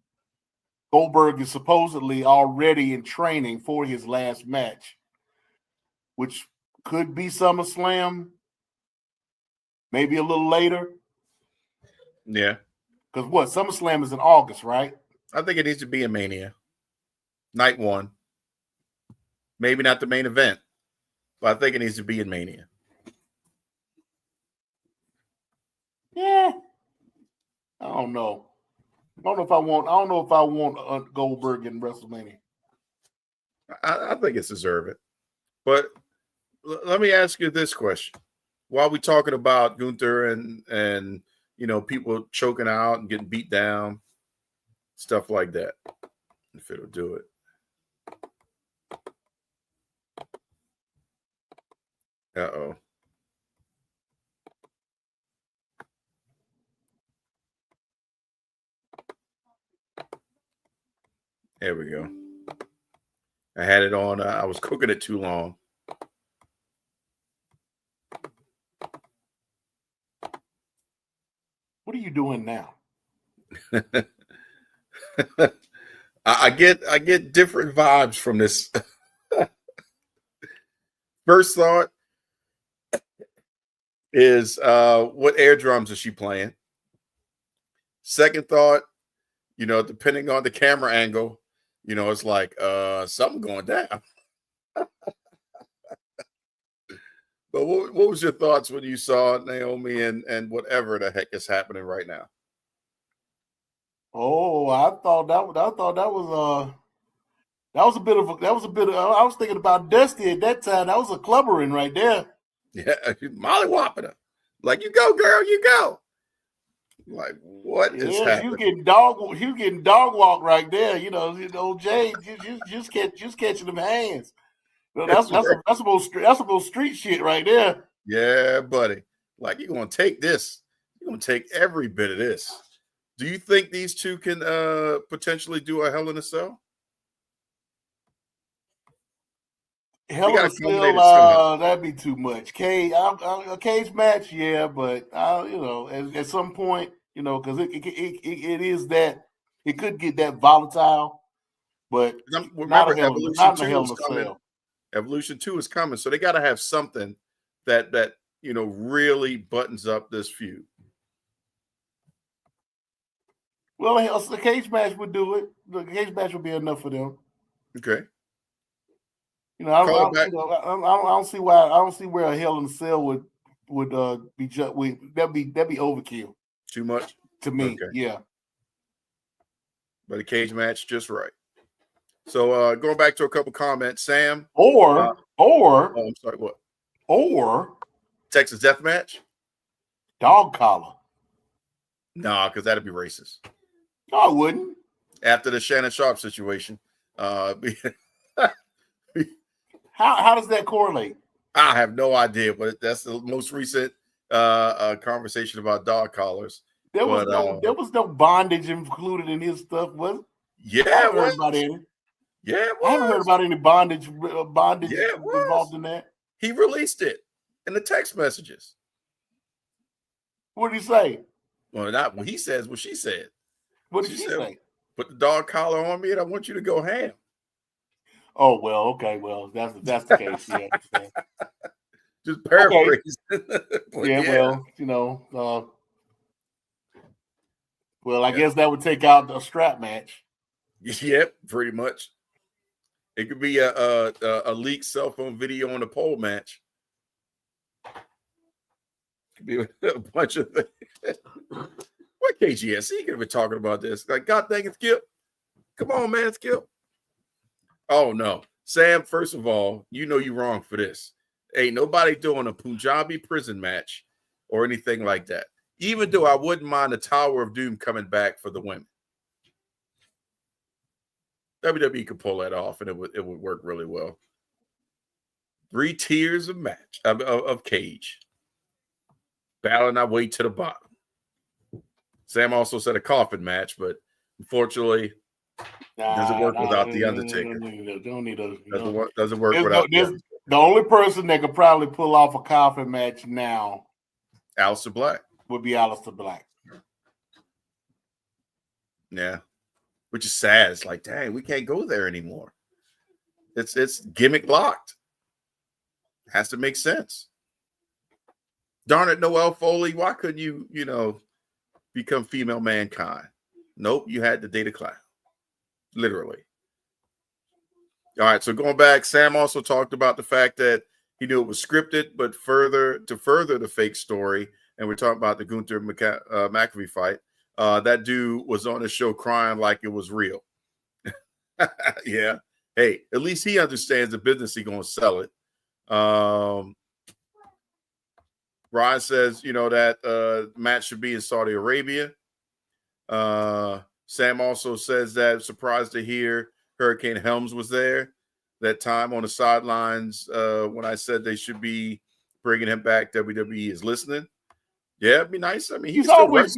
Goldberg is supposedly already in training for his last match, which could be SummerSlam, maybe a little later. Yeah. Because SummerSlam is in August, right? I think it needs to be in Mania. Night one. Maybe not the main event, but I think it needs to be in Mania. Yeah. I don't know. I don't know if I want Goldberg in WrestleMania. I think it's deserving. But let me ask you this question. While we're talking about Gunther and people choking out and getting beat down, stuff like that. If it'll do it. Uh-oh. There we go. I had it on. I was cooking it too long. What are you doing now? I get different vibes from this. First thought is what air drums is she playing? Second thought, depending on the camera angle, it's like something going down. But what was your thoughts when you saw Naomi and whatever the heck is happening right now? Oh, I thought that was a bit of I was thinking about Dusty at that time. That was a clubbering right there. Yeah, Molly whopping her. Like, you go, girl, you go. Like, what is happening? He was getting dog walk right there. Jay just catching them hands. That's some old street shit right there. Yeah, buddy. Like, you're gonna take this. You're gonna take every bit of this. Do you think these two can potentially do a Hell in a Cell? Hell in a Cell, that'd be too much. A cage match, yeah, but at some point, because it is that it could get that volatile, but remember, Evolution 2 is coming. Evolution 2 is coming, so they got to have something that really buttons up this feud. Well, the cage match would do it. The cage match would be enough for them. Okay. I don't see why. I don't see where a Hell in a Cell would be that'd be overkill. Too much to me. Okay. Yeah. But a cage match, just right. So going back to a couple comments, Sam. I'm sorry, what? Or Texas Death Match? Dog collar. Nah, because that'd be racist. No, I wouldn't. after the Shannon Sharp situation. How does that correlate? I have no idea, but that's the most recent conversation about dog collars. There was no bondage included in his stuff, was it? Yeah, I haven't heard about any. Yeah, it was. I haven't heard about any bondage Yeah, involved in that. He released it in the text messages. What did he say? Well, not what he says, what she said. What did she say? Put the dog collar on me and I want you to go ham. Oh, well, okay. Well, that's the case. Yeah. Just paraphrase. Okay. Well, I guess that would take out the strap match. Yep, pretty much. It could be a leaked cell phone video on a pole match. Could be a bunch of things. What KGS? He could have been talking about this. Like, God dang it, Skip. Come on, man, Skip. Oh, no. Sam, first of all, you know you're wrong for this. Ain't nobody doing a Punjabi prison match or anything like that. Even though I wouldn't mind the Tower of Doom coming back for the women. WWE could pull that off and it would work really well. 3 tiers of match of cage. Battling our way to the bottom. Sam also said a coffin match, but unfortunately, doesn't work without the Undertaker. Doesn't work without the Undertaker. The only person that could probably pull off a coffin match now, Aleister Black, would be Aleister Black. Yeah, which is sad. It's like, dang, we can't go there anymore. It's gimmick locked. Has to make sense. Darn it, Noelle Foley, why couldn't you, become female Mankind? Nope, you had to date a clown. Literally. All right, so going back, Sam also talked about the fact that he knew it was scripted, but further the fake story, and we're talking about the Gunther McAfee fight, that dude was on the show crying like it was real. Yeah. Hey, at least he understands the business. He's going to sell it. Ryan says, that match should be in Saudi Arabia. Sam also says that surprised to hear Hurricane Helms was there that time on the sidelines when I said they should be bringing him back. WWE is listening. Yeah, it'd be nice. I mean, he's always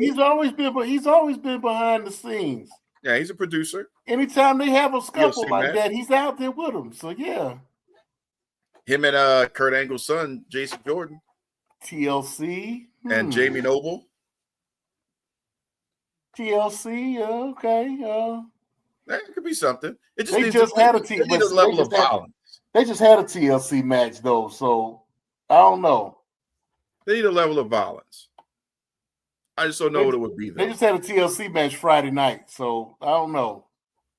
been behind the scenes. Yeah, he's a producer. Anytime they have a scuffle like that, he's out there with them. So yeah, him and Kurt Angle's son, Jason Jordan, TLC, and Jamie Noble. TLC, okay. That could be something. It just they needs just had a level of violence. They just had a TLC match though, so I don't know. They need a level of violence. I just don't know what it would be. Though. They just had a TLC match Friday night, so I don't know.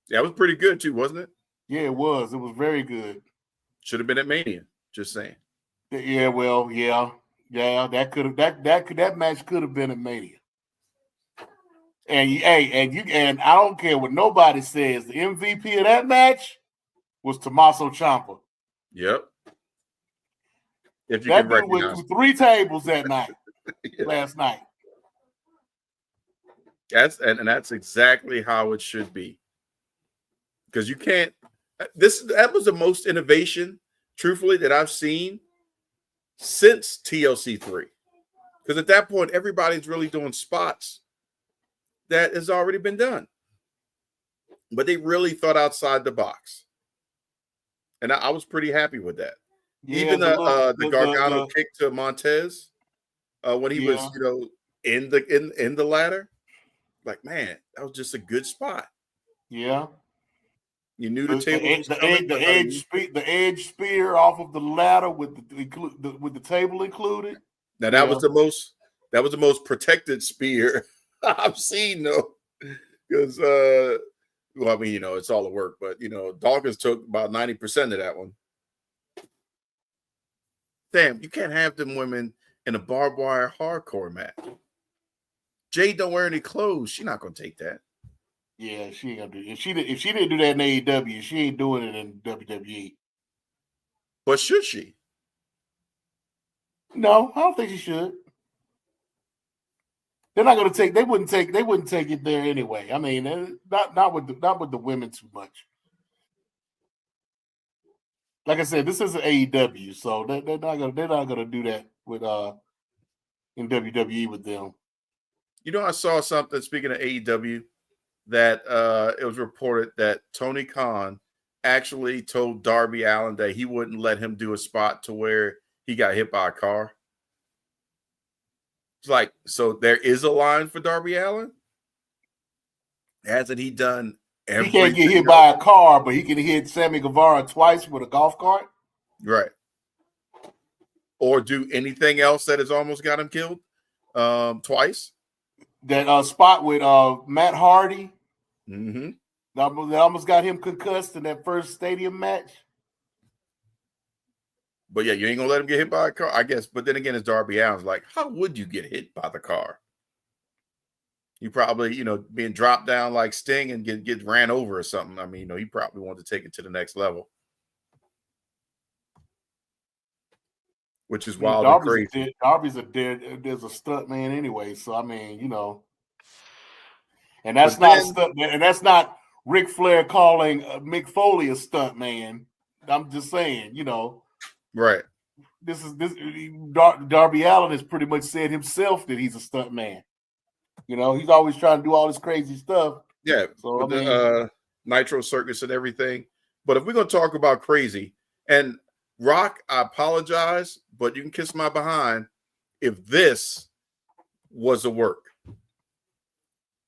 Yeah, it was pretty good too, wasn't it? Yeah, it was. It was very good. Should have been at Mania. Just saying. Yeah, well, yeah. That match could have been at Mania. And I don't care what nobody says. The MVP of that match was Tommaso Ciampa. Yep. If you that can dude recognize went through 3 tables that night, last night. That's exactly how it should be. Because you can't. That was the most innovation, truthfully, that I've seen since TLC 3. Because at that point, everybody's really doing spots that has already been done. But they really thought outside the box. And I was pretty happy with that. Yeah, even the Gargano kick to Montez when he was, in the ladder. Like, man, that was just a good spot. Yeah. You knew the table was coming. The edge spear off of the ladder with the table included. Now that was the most protected spear I've seen though. Because it's all the work, but Dawkins took about 90% of that one. Damn, you can't have them women in a barbed wire hardcore match. Jade don't wear any clothes. She's not gonna take that. Yeah, she ain't gonna do it. If she didn't do that in AEW, she ain't doing it in WWE. But should she? No, I don't think she should. They're not going to take. They wouldn't take it there anyway. I mean, not with the women too much. Like I said, this is an AEW, so they're not gonna do that with in WWE with them. You know, I saw something, speaking of AEW, that it was reported that Tony Khan actually told Darby Allin that he wouldn't let him do a spot to where he got hit by a car. It's like, so there is a line for Darby Allin? Hasn't he done everything? He can't get hit by a car, but he can hit Sammy Guevara twice with a golf cart. Right. Or do anything else that has almost got him killed twice. That spot with Matt Hardy. Mm-hmm. That almost got him concussed in that first stadium match. But yeah, you ain't gonna let him get hit by a car, I guess. But then again, it's Darby Allin's like, how would you get hit by the car? You probably, being dropped down like Sting and get ran over or something. I mean, he probably wanted to take it to the next level. Which is wild and crazy. Darby's there's a stunt man anyway. So I mean, and that's not a stunt man, and that's not Ric Flair calling Mick Foley a stunt man. I'm just saying, right. This Darby Allin has pretty much said himself that he's a stunt man. He's always trying to do all this crazy stuff. Yeah, so with the Nitro Circus and everything. But if we're gonna talk about crazy, and Rock, I apologize, but you can kiss my behind if this was a work.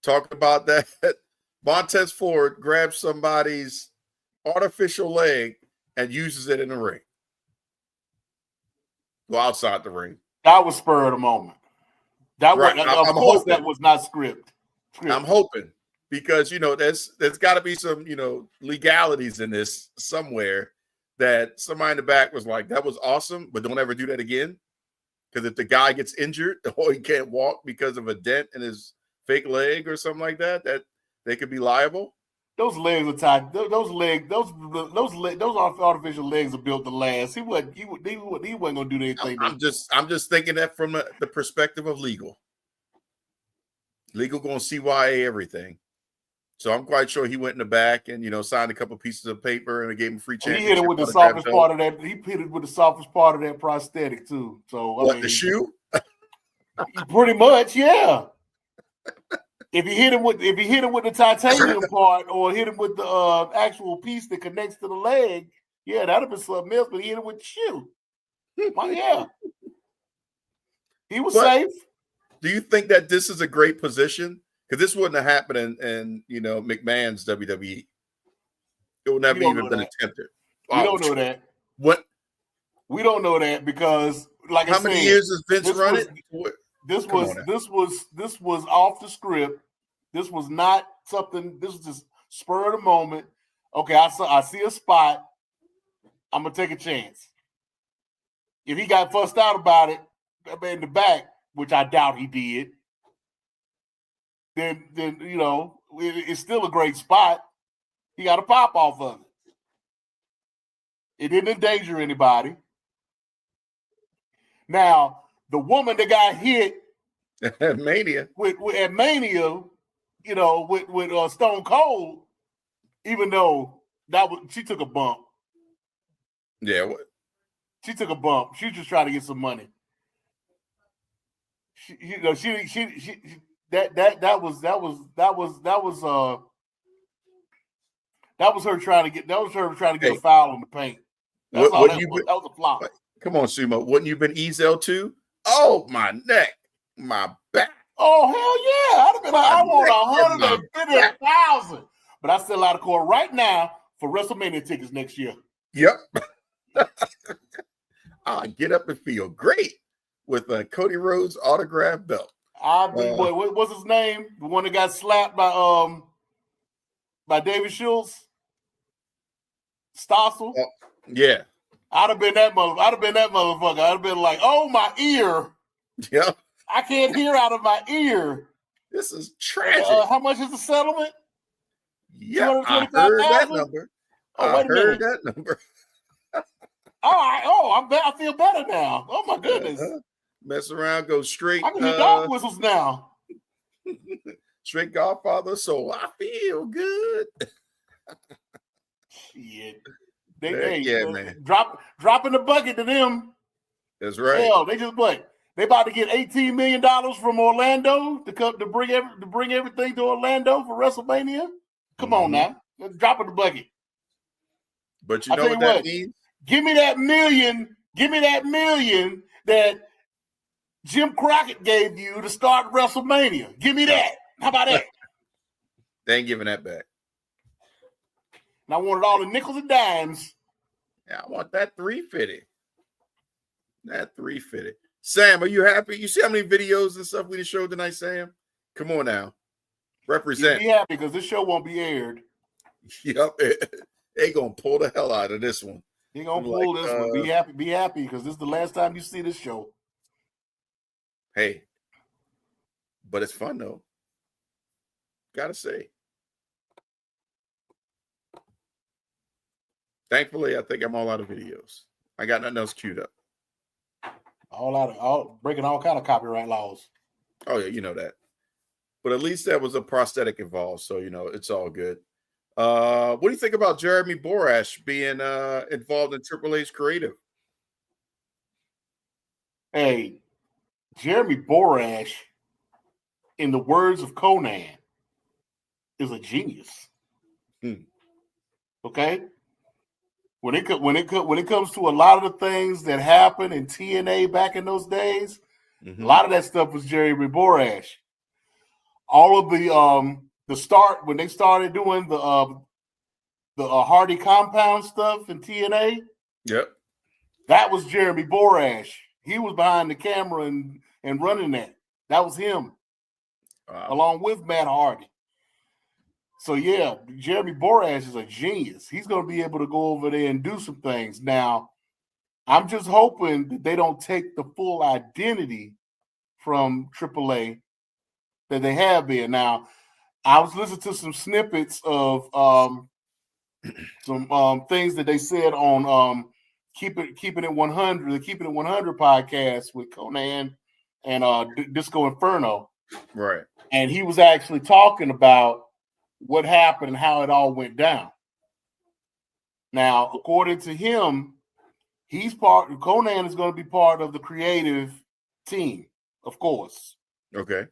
Talk about that. Montez Ford grabs somebody's artificial leg and uses it in the ring. Go outside the ring. That was spur of the moment. That right. was, of course, that was not scripted. I'm hoping because there's got to be some legalities in this somewhere. That somebody in the back was like, that was awesome, but don't ever do that again. Because if the guy gets injured or he can't walk because of a dent in his fake leg or something like that, that they could be liable. Those legs are tied. Those artificial legs are built to last. He wasn't gonna do anything. I'm just thinking that from the perspective of legal. Legal gonna CYA everything. So I'm quite sure he went in the back and signed a couple pieces of paper and gave him free championship. He hit it with the softest part of that. He hit it with the softest part of that prosthetic too. So I mean, the shoe? Pretty much, yeah. If he hit him with the titanium part or hit him with the actual piece that connects to the leg, yeah, that'd have been something else. But he hit him with the shoe. Well, yeah, he was safe. Do you think that this is a great position? Because this wouldn't have happened in McMahon's WWE. It would never even been attempted. We don't know that. What? We don't know that because, like I said, how many years has Vince run it? This was off the script. This was not something. This was just spur of the moment. Okay, I see a spot. I'm gonna take a chance. If he got fussed out about it in the back, which I doubt he did, then it's still a great spot. He got a pop off of it. It didn't endanger anybody. Now, the woman that got hit at Mania with Stone Cold, even though she took a bump. Yeah, what? She took a bump. She was just trying to get some money. That was her trying to get a foul in the paint. That was a flop. Come on, Sumo. Wouldn't you have been Ezel too? Oh, my neck, my back. Oh, hell yeah. I'd have been like, I want 150,000. But I still out of court right now for WrestleMania tickets next year. Yep. I get up and feel great with a Cody Rhodes autographed belt. What was his name? The one that got slapped by David Schultz? Stossel? Yeah. I'd have been that motherfucker. I'd have been like, oh, my ear. Yeah. I can't hear out of my ear. This is tragic. How much is the settlement? Yeah, I heard that number. I heard that number. I feel better now. Oh, my goodness. Mess around, go straight. I can hear dog whistles now. Straight Godfather soul. I feel good. Shit. Man. Dropping the bucket to them. That's right. Hell, they just what? They about to get $18 million from Orlando to bring everything to Orlando for WrestleMania. Come on now, dropping the bucket. But you know what that means? Give me that million. Give me that million that Jim Crockett gave you to start WrestleMania. Give me that. How about that? They ain't giving that back. And I wanted all the nickels and dimes. Yeah, I want that 350. That 350. Sam, are you happy? You see how many videos and stuff we showed tonight, Sam? Come on now. Represent. Be happy because this show won't be aired. Yep. They gonna pull the hell out of this one. They gonna pull this one. Be happy because this is the last time you see this show. Hey, but it's fun though. Gotta say. Thankfully, I think I'm all out of videos. I got nothing else queued up. Breaking all kind of copyright laws. Oh yeah, you know that. But at least there was a prosthetic involved, so it's all good. What do you think about Jeremy Borash being involved in Triple H creative? Hey, Jeremy Borash, in the words of Conan, is a genius. Okay? When it comes to a lot of the things that happened in TNA back in those days, a lot of that stuff was Jeremy Borash. All of the start when they started doing the Hardy Compound stuff in TNA. Yep. That was Jeremy Borash. He was behind the camera and running that. That was him. Wow. Along with Matt Hardy. So yeah, Jeremy Borash is a genius. He's going to be able to go over there and do some things. Now, I'm just hoping that they don't take the full identity from AAA that they have there. Now, I was listening to some snippets of some things that they said on Keeping It 100, the Keeping It 100 podcast with Conan and Disco Inferno. Right. And he was actually talking about what happened and how it all went down. Now, according to him, Conan is going to be part of the creative team, of course. Okay.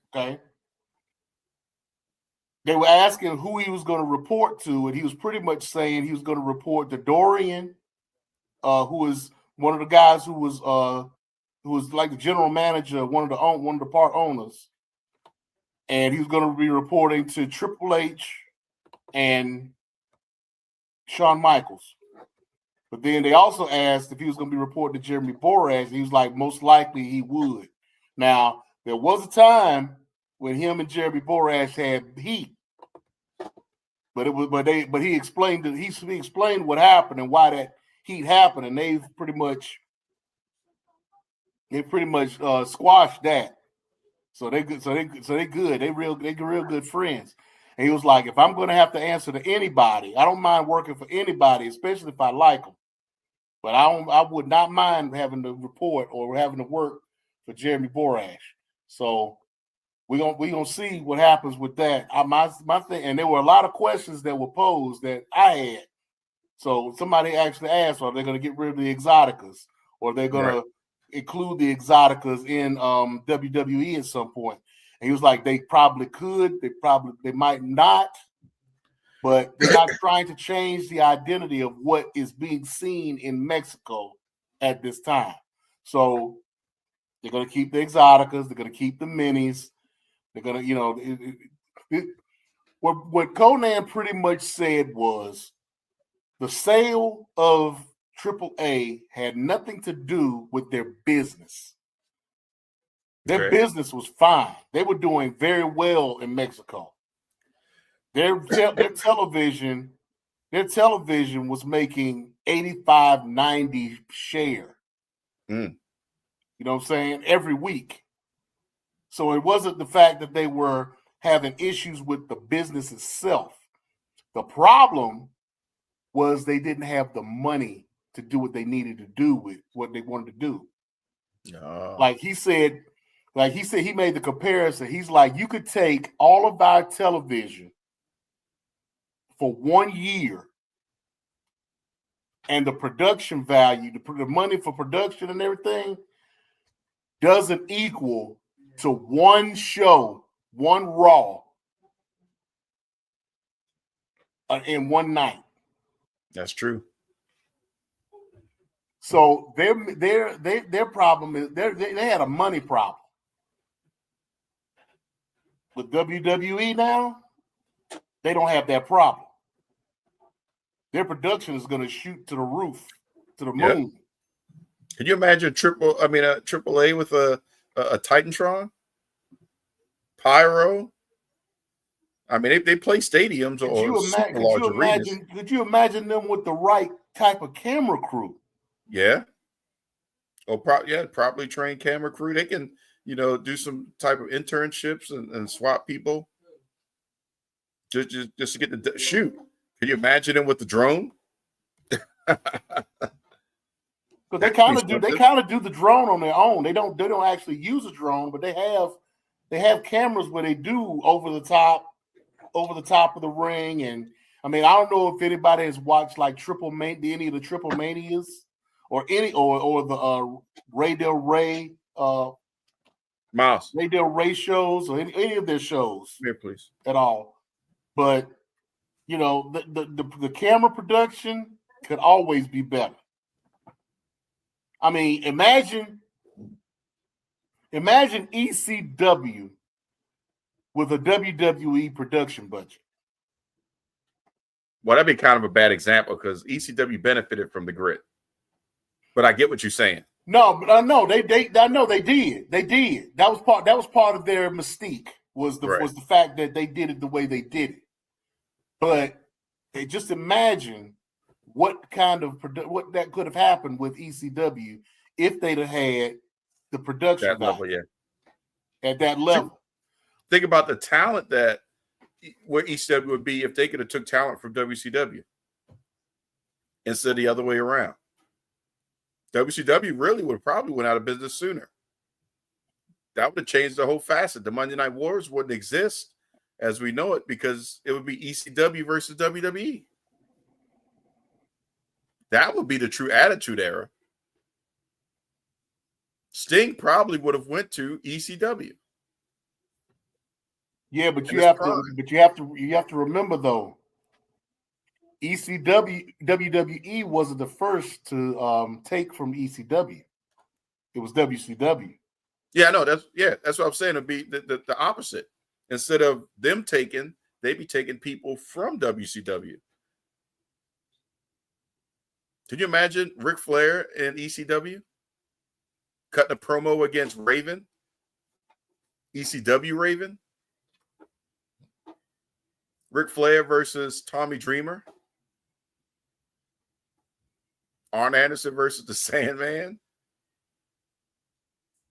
They were asking who he was going to report to, and he was pretty much saying he was going to report to Dorian, who was one of the guys who was like the general manager, one of the part owners. And he was going to be reporting to Triple H and Shawn Michaels. But then they also asked if he was going to be reporting to Jeremy Borash. And he was like, most likely he would. Now, there was a time when him and Jeremy Borash had heat. But he explained what happened and why that heat happened, and they've pretty much squashed that. So they good. They real good friends. And he was like, if I'm going to have to answer to anybody, I don't mind working for anybody, especially if I like them. But I would not mind having to report or having to work for Jeremy Borash. So we're gonna see what happens with that. My thing, and there were a lot of questions that were posed that I had. So somebody actually asked, are they going to get rid of the Exoticas, or they're going to include the Exoticas in WWE at some point? And he was like, they probably could, they might not, but they're not trying to change the identity of what is being seen in Mexico at this time. So they're going to keep the Exoticas, they're going to keep the minis, they're going to, what Conan pretty much said was, the sale of AAA had nothing to do with their business. Their business was fine. They were doing very well in Mexico. Their television was making 85, 90 share. You know what I'm saying? Every week. So it wasn't the fact that they were having issues with the business itself. The problem was they didn't have the money to do what they needed to do with what they wanted to do. Like he said, Like he said, he made the comparison. He's like, you could take all of our television for 1 year, and the production value, the money for production and everything, doesn't equal to one show, one Raw, in one night. That's true. So their problem is they had a money problem. With WWE now, they don't have that problem. Their production is going to shoot to the roof, to the moon. Can you imagine AAA with a Titantron? Pyro? I mean, they play stadiums or super large arenas. Could you imagine them with the right type of camera crew? Yeah. Or properly trained camera crew. They can, do some type of internships and swap people just to get the shoot. Can you imagine them with the drone? Because they kind of do the drone on their own. They don't actually use a drone, but they have cameras where they do over the top of the ring. And I mean, I don't know if anybody has watched like any of the Triple Manias or the Ray Del Rey Miles. Ray Del Rey shows or any of their shows. Here, please. At all. But the camera production could always be better. I mean, imagine ECW with a WWE production budget. Well, that'd be kind of a bad example because ECW benefited from the grit. But I get what you're saying. No, but I know they did. They did. That was part of their mystique was the fact that they did it the way they did it. But they just imagine what that could have happened with ECW if they'd have had the production that level, at that level. Think about the talent where ECW would be if they could have took talent from WCW instead of the other way around. WCW really would have probably went out of business sooner. That would have changed the whole facet. The Monday Night Wars wouldn't exist as we know it because it would be ECW versus WWE. That would be the true Attitude Era. Sting probably would have went to ECW. Yeah, but you have to remember though, WWE wasn't the first to take from ECW. It was WCW. Yeah, no, that's what I'm saying. It'd be the opposite. Instead of them they'd be taking people from WCW. Can you imagine Ric Flair in ECW cutting a promo against Raven? ECW Raven? Ric Flair versus Tommy Dreamer? Arn Anderson versus the Sandman?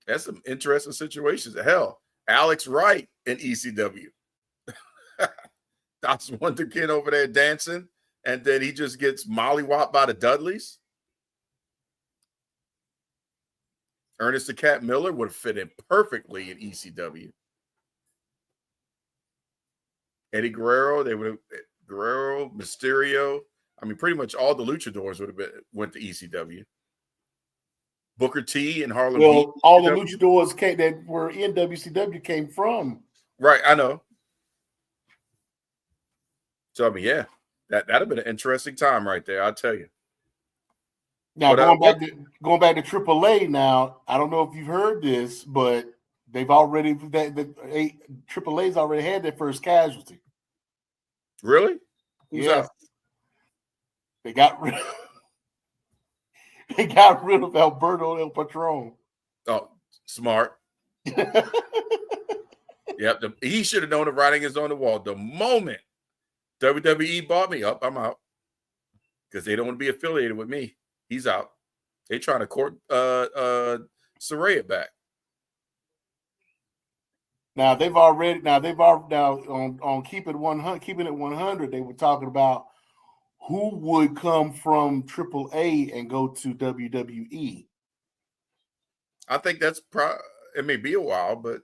That's some interesting situations. Hell, Alex Wright in ECW. That's Wonder Kid over there dancing, and then he just gets mollywopped by the Dudleys. Ernest the Cat Miller would have fit in perfectly in ECW. Eddie Guerrero, Guerrero, Mysterio. I mean, pretty much all the luchadors went to ECW. Booker T and Harlem Heat. All the luchadors that were in WCW came from. Right, I know. So I mean, yeah, that'd have been an interesting time right there. I'll tell you. Now going back to AAA. Now I don't know if you've heard this, but they've already AAA's already had their first casualty. Really? Who's out? They got rid of Alberto El Patron. Oh, smart. Yep. He should have known the writing is on the wall. The moment WWE bought me up, I'm out. Because they don't want to be affiliated with me. He's out. They trying to court Saraya back. Now they've already on keeping it 100, they were talking about who would come from AAA and go to WWE. I think that's it may be a while, but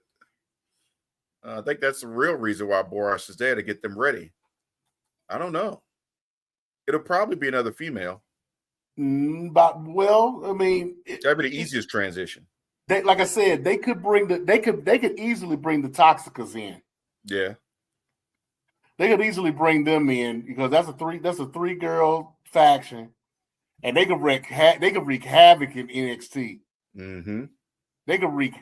I think that's the real reason why Boras is there, to get them ready. I don't know. It'll probably be another female. But well, I mean, That'd be the easiest transition. They, like I said, they could easily bring the Toxicas in. Yeah, they could easily bring them in because that's a 3-girl faction, and they could wreak havoc in NXT. Mm-hmm. They could wreak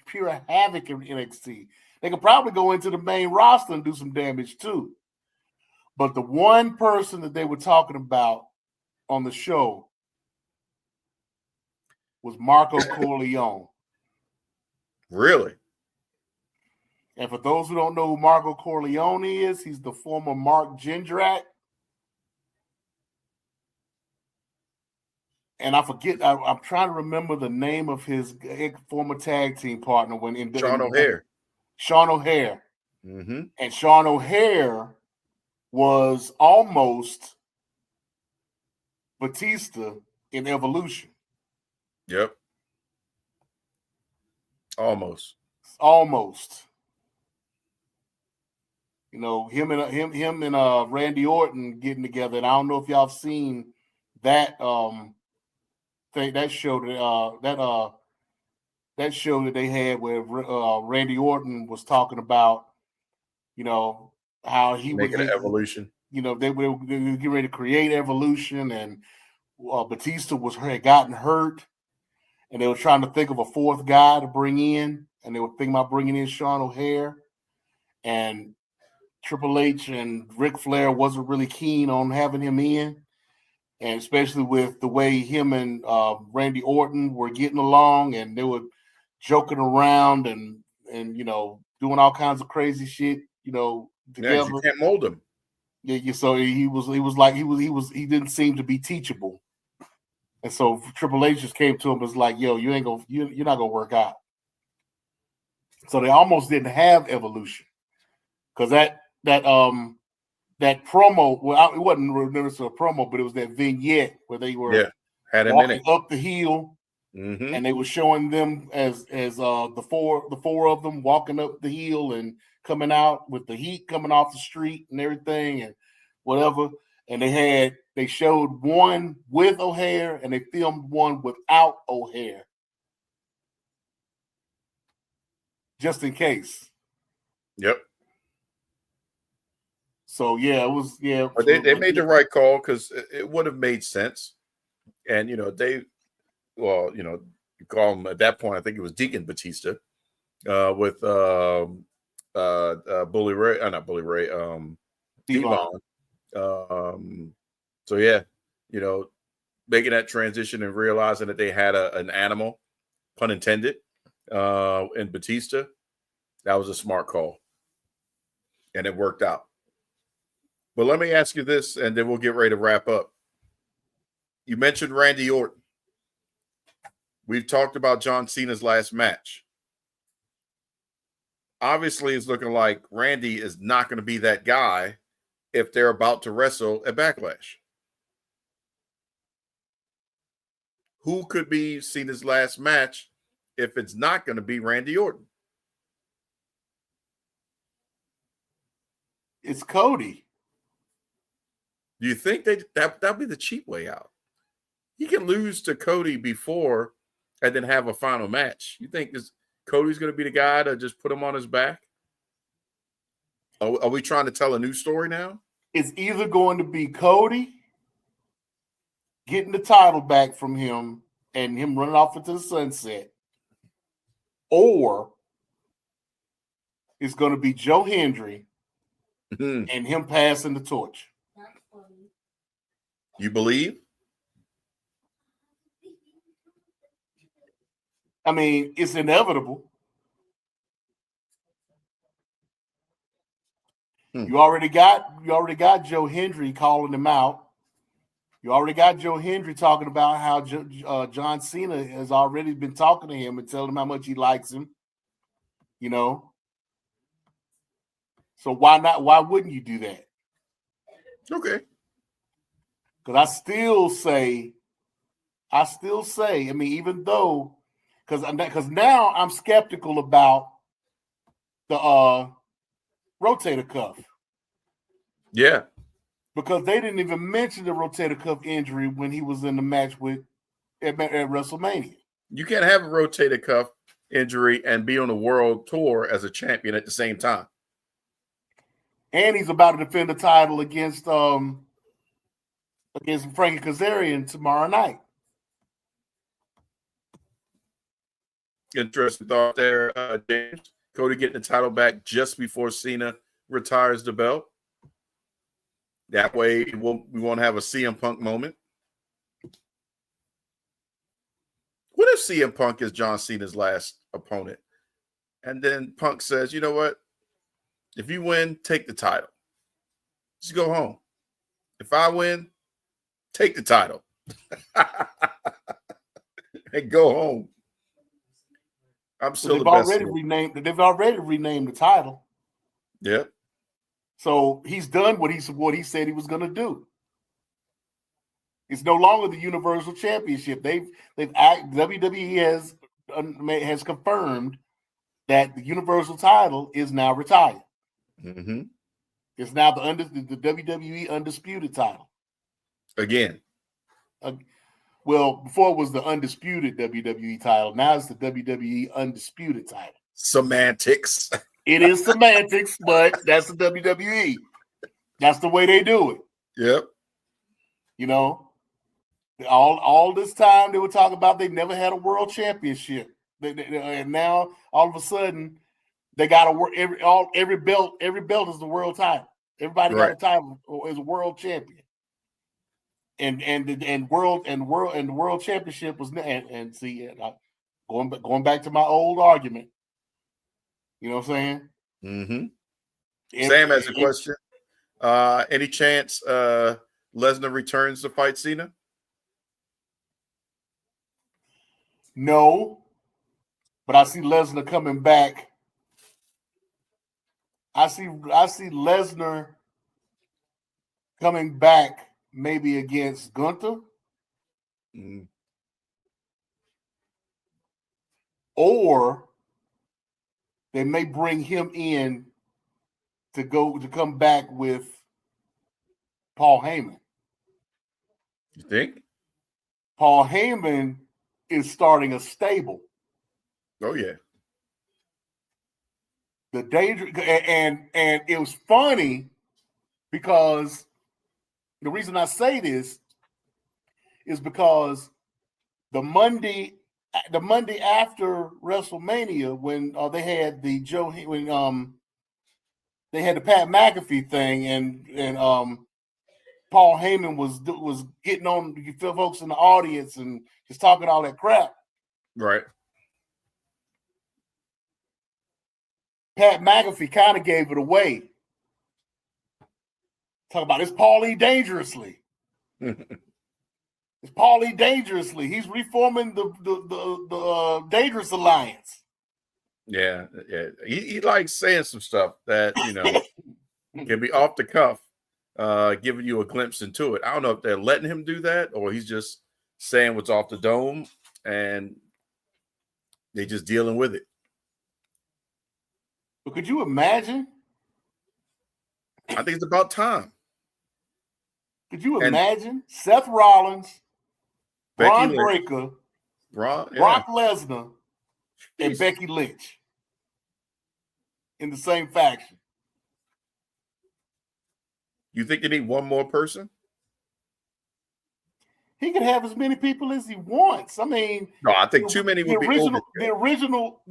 pure havoc in NXT. They could probably go into the main roster and do some damage too. But the one person that they were talking about on the show was Marco Corleone. Really? And for those who don't know who Marco Corleone is, he's the former Mark Jindrak. And I forget, I'm trying to remember the name of his former tag team partner Sean O'Haire. Sean O'Haire. Mm-hmm. And Sean O'Haire was almost Batista in Evolution. Yep. Almost. You know, him and Randy Orton getting together. And I don't know if y'all have seen that that show that they had where Randy Orton was talking about, you know, how he making an Evolution. You know, they were getting ready to create Evolution, and Batista had gotten hurt, and they were trying to think of a fourth guy to bring in, and they were thinking about bringing in Sean O'Haire, and Triple H and Ric Flair wasn't really keen on having him in, and especially with the way him and Randy Orton were getting along, and they were joking around and you know, doing all kinds of crazy shit, you know, together. Yeah, you can't mold him. Yeah, so he didn't seem to be teachable, and so Triple H just came to him and was like, "Yo, you're not gonna work out." So they almost didn't have Evolution because that promo, well, it wasn't necessarily a promo, but it was that vignette where they were walking up the hill, and they were showing them as the four of them walking up the hill and coming out with the heat coming off the street and everything and whatever. And they showed one with O'Haire and they filmed one without O'Haire, just in case. Yep. So yeah, it was But they made the right call because it would have made sense. And you know, you call him at that point, I think it was Deacon Batista, with Bully Ray, not Bully Ray, Devon. So yeah, you know, making that transition and realizing that they had an animal, pun intended, in Batista, that was a smart call, and it worked out. But let me ask you this, and then we'll get ready to wrap up. You mentioned Randy Orton. We've talked about John Cena's last match. Obviously, it's looking like Randy is not going to be that guy if they're about to wrestle at Backlash. Who could be Cena's last match if it's not going to be Randy Orton? It's Cody. Do you think that'd be the cheap way out? He can lose to Cody before and then have a final match. You think Cody's going to be the guy to just put him on his back? Are we trying to tell a new story now? It's either going to be Cody getting the title back from him and him running off into the sunset, or it's going to be Joe Hendry and him passing the torch. You believe? I mean, it's inevitable. You already got Joe Hendry calling him out. You already got Joe Hendry talking about how John Cena has already been talking to him and telling him how much he likes him. You know, so why not? Why wouldn't you do that? Okay. Because I still say, I mean, even though because now I'm skeptical about the rotator cuff. Yeah. Because they didn't even mention the rotator cuff injury when he was in the match at WrestleMania. You can't have a rotator cuff injury and be on a world tour as a champion at the same time. And he's about to defend the title against Frankie Kazarian tomorrow night. Interesting thought there, James. Cody getting the title back just before Cena retires the belt. That way, we won't have a CM Punk moment. What if CM Punk is John Cena's last opponent? And then Punk says, you know what? If you win, take the title. Just go home. If I win, take the title. And go home. I'm still They've already renamed the title. Yep. So he's done what he said he was going to do. It's no longer the Universal Championship. WWE has confirmed that the Universal title is now retired. Mm-hmm. It's now the WWE Undisputed title. Again. Well, before it was the Undisputed WWE title. Now it's the WWE Undisputed title. Semantics. It is semantics, but that's the WWE. That's the way they do it. Yep. You know, all this time they were talking about they never had a world championship. And now all of a sudden they got every belt is the world title. Everybody got a title as a world champion. And world championship was going back to my old argument. You know what I'm saying? Mm-hmm. Sam has a question. Any chance Lesnar returns to fight Cena? No, but I see Lesnar coming back. I see Lesnar coming back maybe against Gunther. Mm. Or they may bring him in to come back with Paul Heyman. You think? Paul Heyman is starting a stable. Oh yeah. The danger and it was funny because the reason I say this is because the Monday after WrestleMania when they had the they had the Pat McAfee thing and Paul Heyman was getting on you feel folks in the audience and just talking all that crap. Right. Pat McAfee kind of gave it away. Talk about it's Paulie dangerously. It's Paulie dangerously. He's reforming the Dangerous Alliance. Yeah. He likes saying some stuff that can be off the cuff, giving you a glimpse into it. I don't know if they're letting him do that or he's just saying what's off the dome and they're just dealing with it. But could you imagine? I think it's about time. Could you imagine Seth Rollins, Braun Breaker, Brock Lesnar, and Becky Lynch in the same faction? You think you need one more person? He can have as many people as he wants. I mean, no, I think too many would be over. The original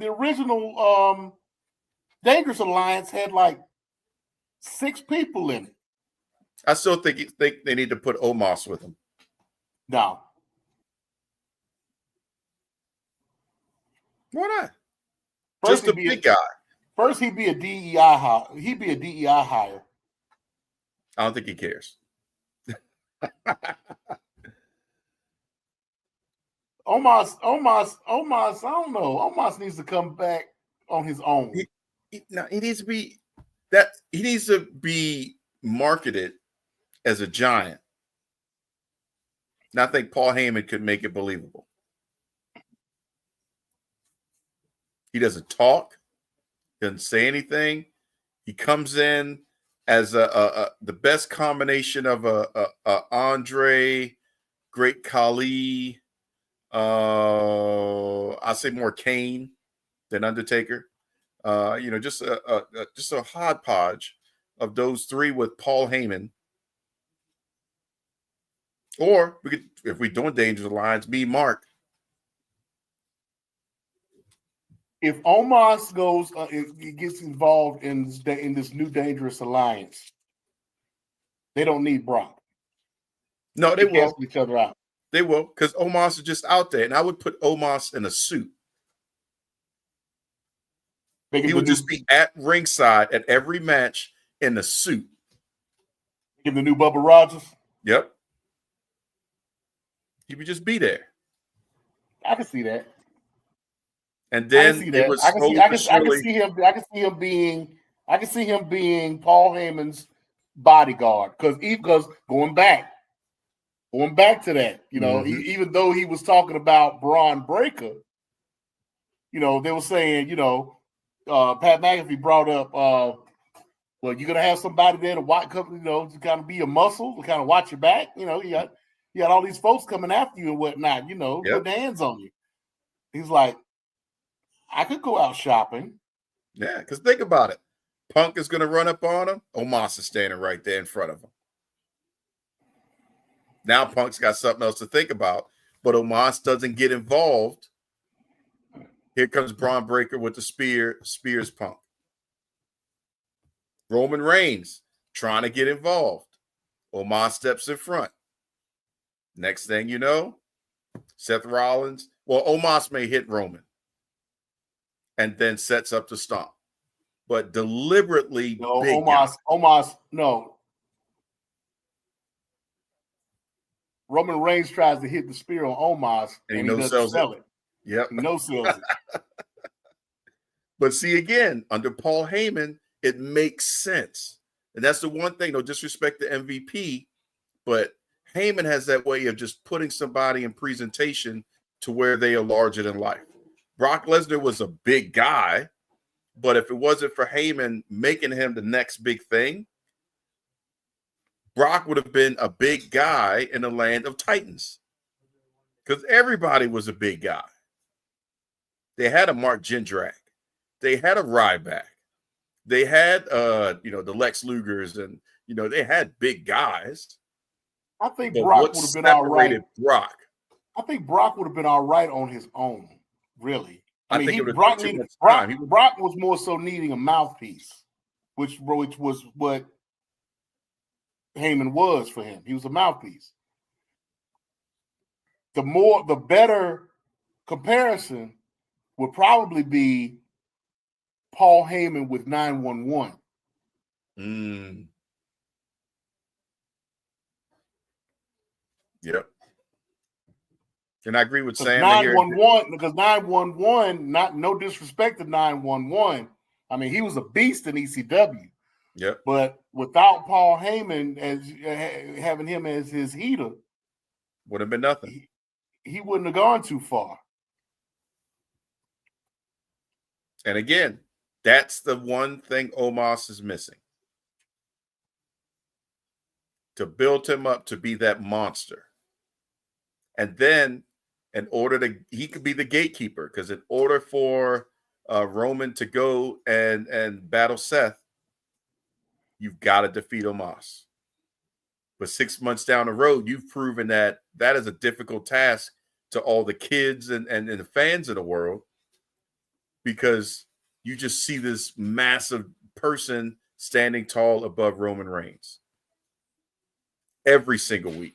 Dangerous Alliance had like 6 people in it. I still think they need to put Omos with him. No. Why not? Just a big guy. First, he'd be a DEI hire. He'd be a DEI hire. I don't think he cares. Omos, I don't know. Omos needs to come back on his own. He needs to be marketed as a giant. And I think Paul Heyman could make it believable. He doesn't talk, doesn't say anything. He comes in as the best combination of a Andre, Great Khali. I say more Kane than Undertaker. Just a hodgepodge of those three with Paul Heyman. Or we could, if we're doing Dangerous Alliance, me, Mark. If Omos goes, if he gets involved in this new Dangerous Alliance, they don't need Brock. No, they will. Cancel each other out. They will, because Omos is just out there, and I would put Omos in a suit. He would just be at ringside at every match in a suit. Give the new Bubba Rogers. Yep. He would just be there. I can see that. And then it was I can see him being Paul Heyman's bodyguard because going back to that, even though he was talking about Braun Breaker, they were saying, Pat McAfee brought up, well, you're gonna have somebody there to watch, to kind of be a muscle, to kind of watch your back. You got all these folks coming after you and whatnot. Put their hands on you. He's like, I could go out shopping. Yeah, because think about it. Punk is going to run up on him. Omos is standing right there in front of him. Now Punk's got something else to think about, but Omos doesn't get involved. Here comes Braun Breaker with the spears Punk. Roman Reigns trying to get involved. Omos steps in front. Next thing you know, Seth Rollins. Well, Omos may hit Roman and then sets up the stomp. But deliberately, no, big Omos, no. Roman Reigns tries to hit the spear on Omos, and he doesn't sell it. Yep. No sells it. But see, again, under Paul Heyman, it makes sense. And that's the one thing, no disrespect to MVP, but Heyman has that way of just putting somebody in presentation to where they are larger than life. Brock Lesnar was a big guy, but if it wasn't for Heyman making him the next big thing, Brock would have been a big guy in the land of Titans because everybody was a big guy. They had a Mark Jindrak. They had a Ryback. They had, the Lex Lugers, and, they had big guys. I think Brock would have been all right. Brock? I think Brock would have been all right on his own, really. I think Brock was more so needing a mouthpiece, which was what Heyman was for him. He was a mouthpiece. The better comparison would probably be Paul Heyman with 911. Yep. And I agree with Sam. 911, because 911, no disrespect to 911. I mean, he was a beast in ECW. Yep. But without Paul Heyman as having him as his heater, would have been nothing. He wouldn't have gone too far. And again, that's the one thing Omos is missing. To build him up to be that monster. And then he could be the gatekeeper, because in order for Roman to go and battle Seth, you've got to defeat Omos. But 6 months down the road, you've proven that is a difficult task to all the kids and the fans of the world, because you just see this massive person standing tall above Roman Reigns every single week.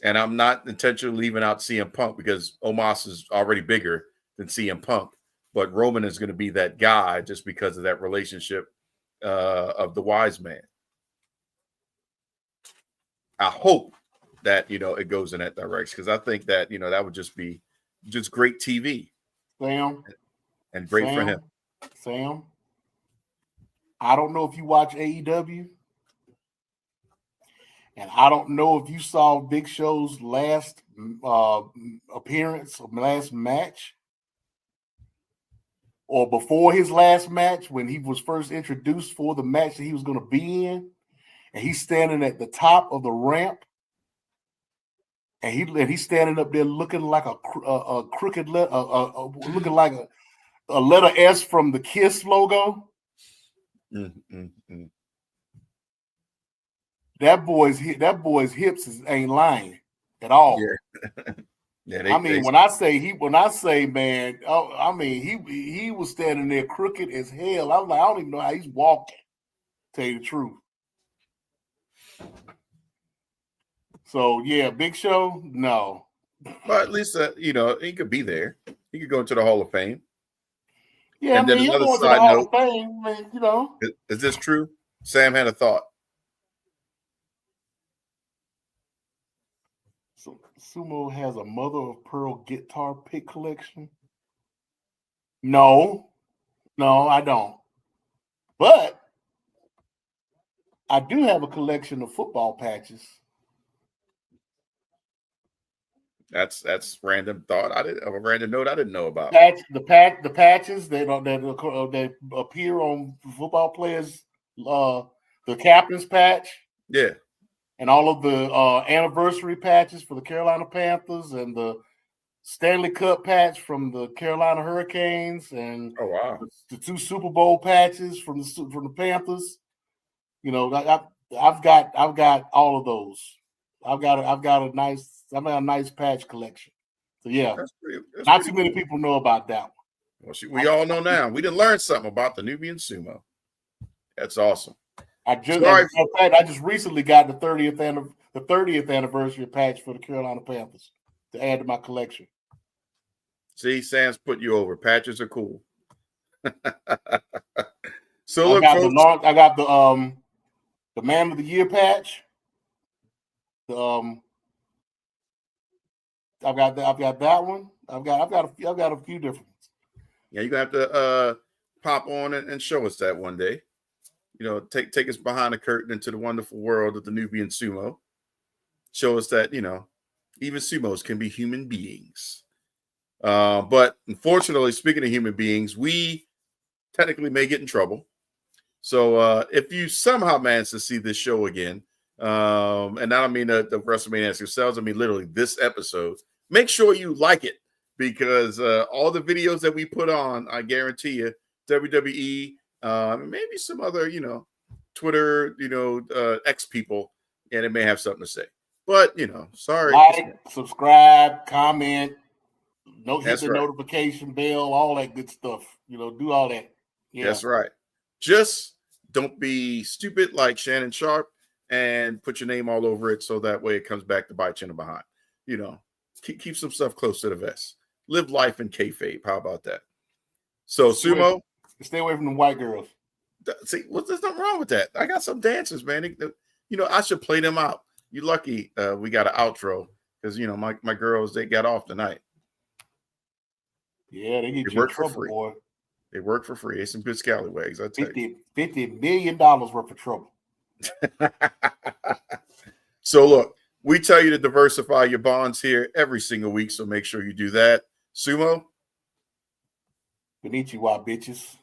And I'm not intentionally leaving out CM Punk, because Omos is already bigger than CM Punk. But Roman is going to be that guy just because of that relationship of the wise man. I hope that, it goes in that direction, because I think that, that would just be just great TV. Sam. And great for him. Sam, I don't know if you watch AEW. And I don't know if you saw Big Show's last appearance or last match. or before his last match when he was first introduced for the match that he was going to be in, and he's standing at the top of the ramp, and he's standing up there looking like a crooked letter, looking like a letter S from the Kiss logo. That boy's hips ain't lying at all. Yeah. Yeah, I mean, when I say, man, I mean, he was standing there crooked as hell. I was like, I don't even know how he's walking. Tell you the truth. So yeah, Big Show, no. But at least you know, he could be there. He could go into the Hall of Fame. Yeah, and I mean, then he'll another go into the side Hall note, of Fame, I mean, you know. Is this true? Sam had a thought. So Sumo has a mother of pearl guitar pick collection. No, I don't. But I do have a collection of football patches. That's random thought. A random note I didn't know about. The patches that appear on football players, the captain's patch. Yeah. And all of the anniversary patches for the Carolina Panthers and the Stanley Cup patch from the Carolina Hurricanes and oh wow, the 2 Super Bowl patches from the Panthers. You know, I've got all of those. I've got a nice patch collection. So yeah, that's not too many people know about that one. Well, we all know now. We didn't learn something about the Nubian Sumo. That's awesome. I just recently got the 30th anniversary patch for the Carolina Panthers to add to my collection. See, Sam's put you over. Patches are cool. So I look, got I got the Man of the Year patch. I've got that one. I've got a few different ones. Yeah, you're gonna have to pop on and show us that one day. You know, take us behind the curtain into the wonderful world of the Nubian Sumo. Show us that, you know, even sumos can be human beings. But unfortunately, speaking of human beings, we technically may get in trouble. So if you somehow manage to see this show again, and I don't mean the Wrestlemaiacs themselves, I mean literally this episode, make sure you like it, because all the videos that we put on, I guarantee you, WWE, maybe some other, you know, Twitter, you know, X people, and it may have something to say. But, you know, sorry. Like, subscribe, comment, hit the right. notification bell, all that good stuff. You know, do all that. Yeah. That's right. Just don't be stupid like Shannon Sharp and put your name all over it so that way it comes back to bite you in the behind. You know, keep some stuff close to the vest. Live life in kayfabe. How about that? So, Sumo. Stay away from the white girls. See, there's nothing wrong with that. I got some dancers, man. You know, I should play them out. You lucky we got an outro because, you know, my girls, they got off tonight. Yeah, they get you in trouble, boy. They work for free. They some good scallywags, I tell you. $50 million worth of trouble. So look, we tell you to diversify your bonds here every single week, so make sure you do that. Sumo? Konnichiwa, bitches.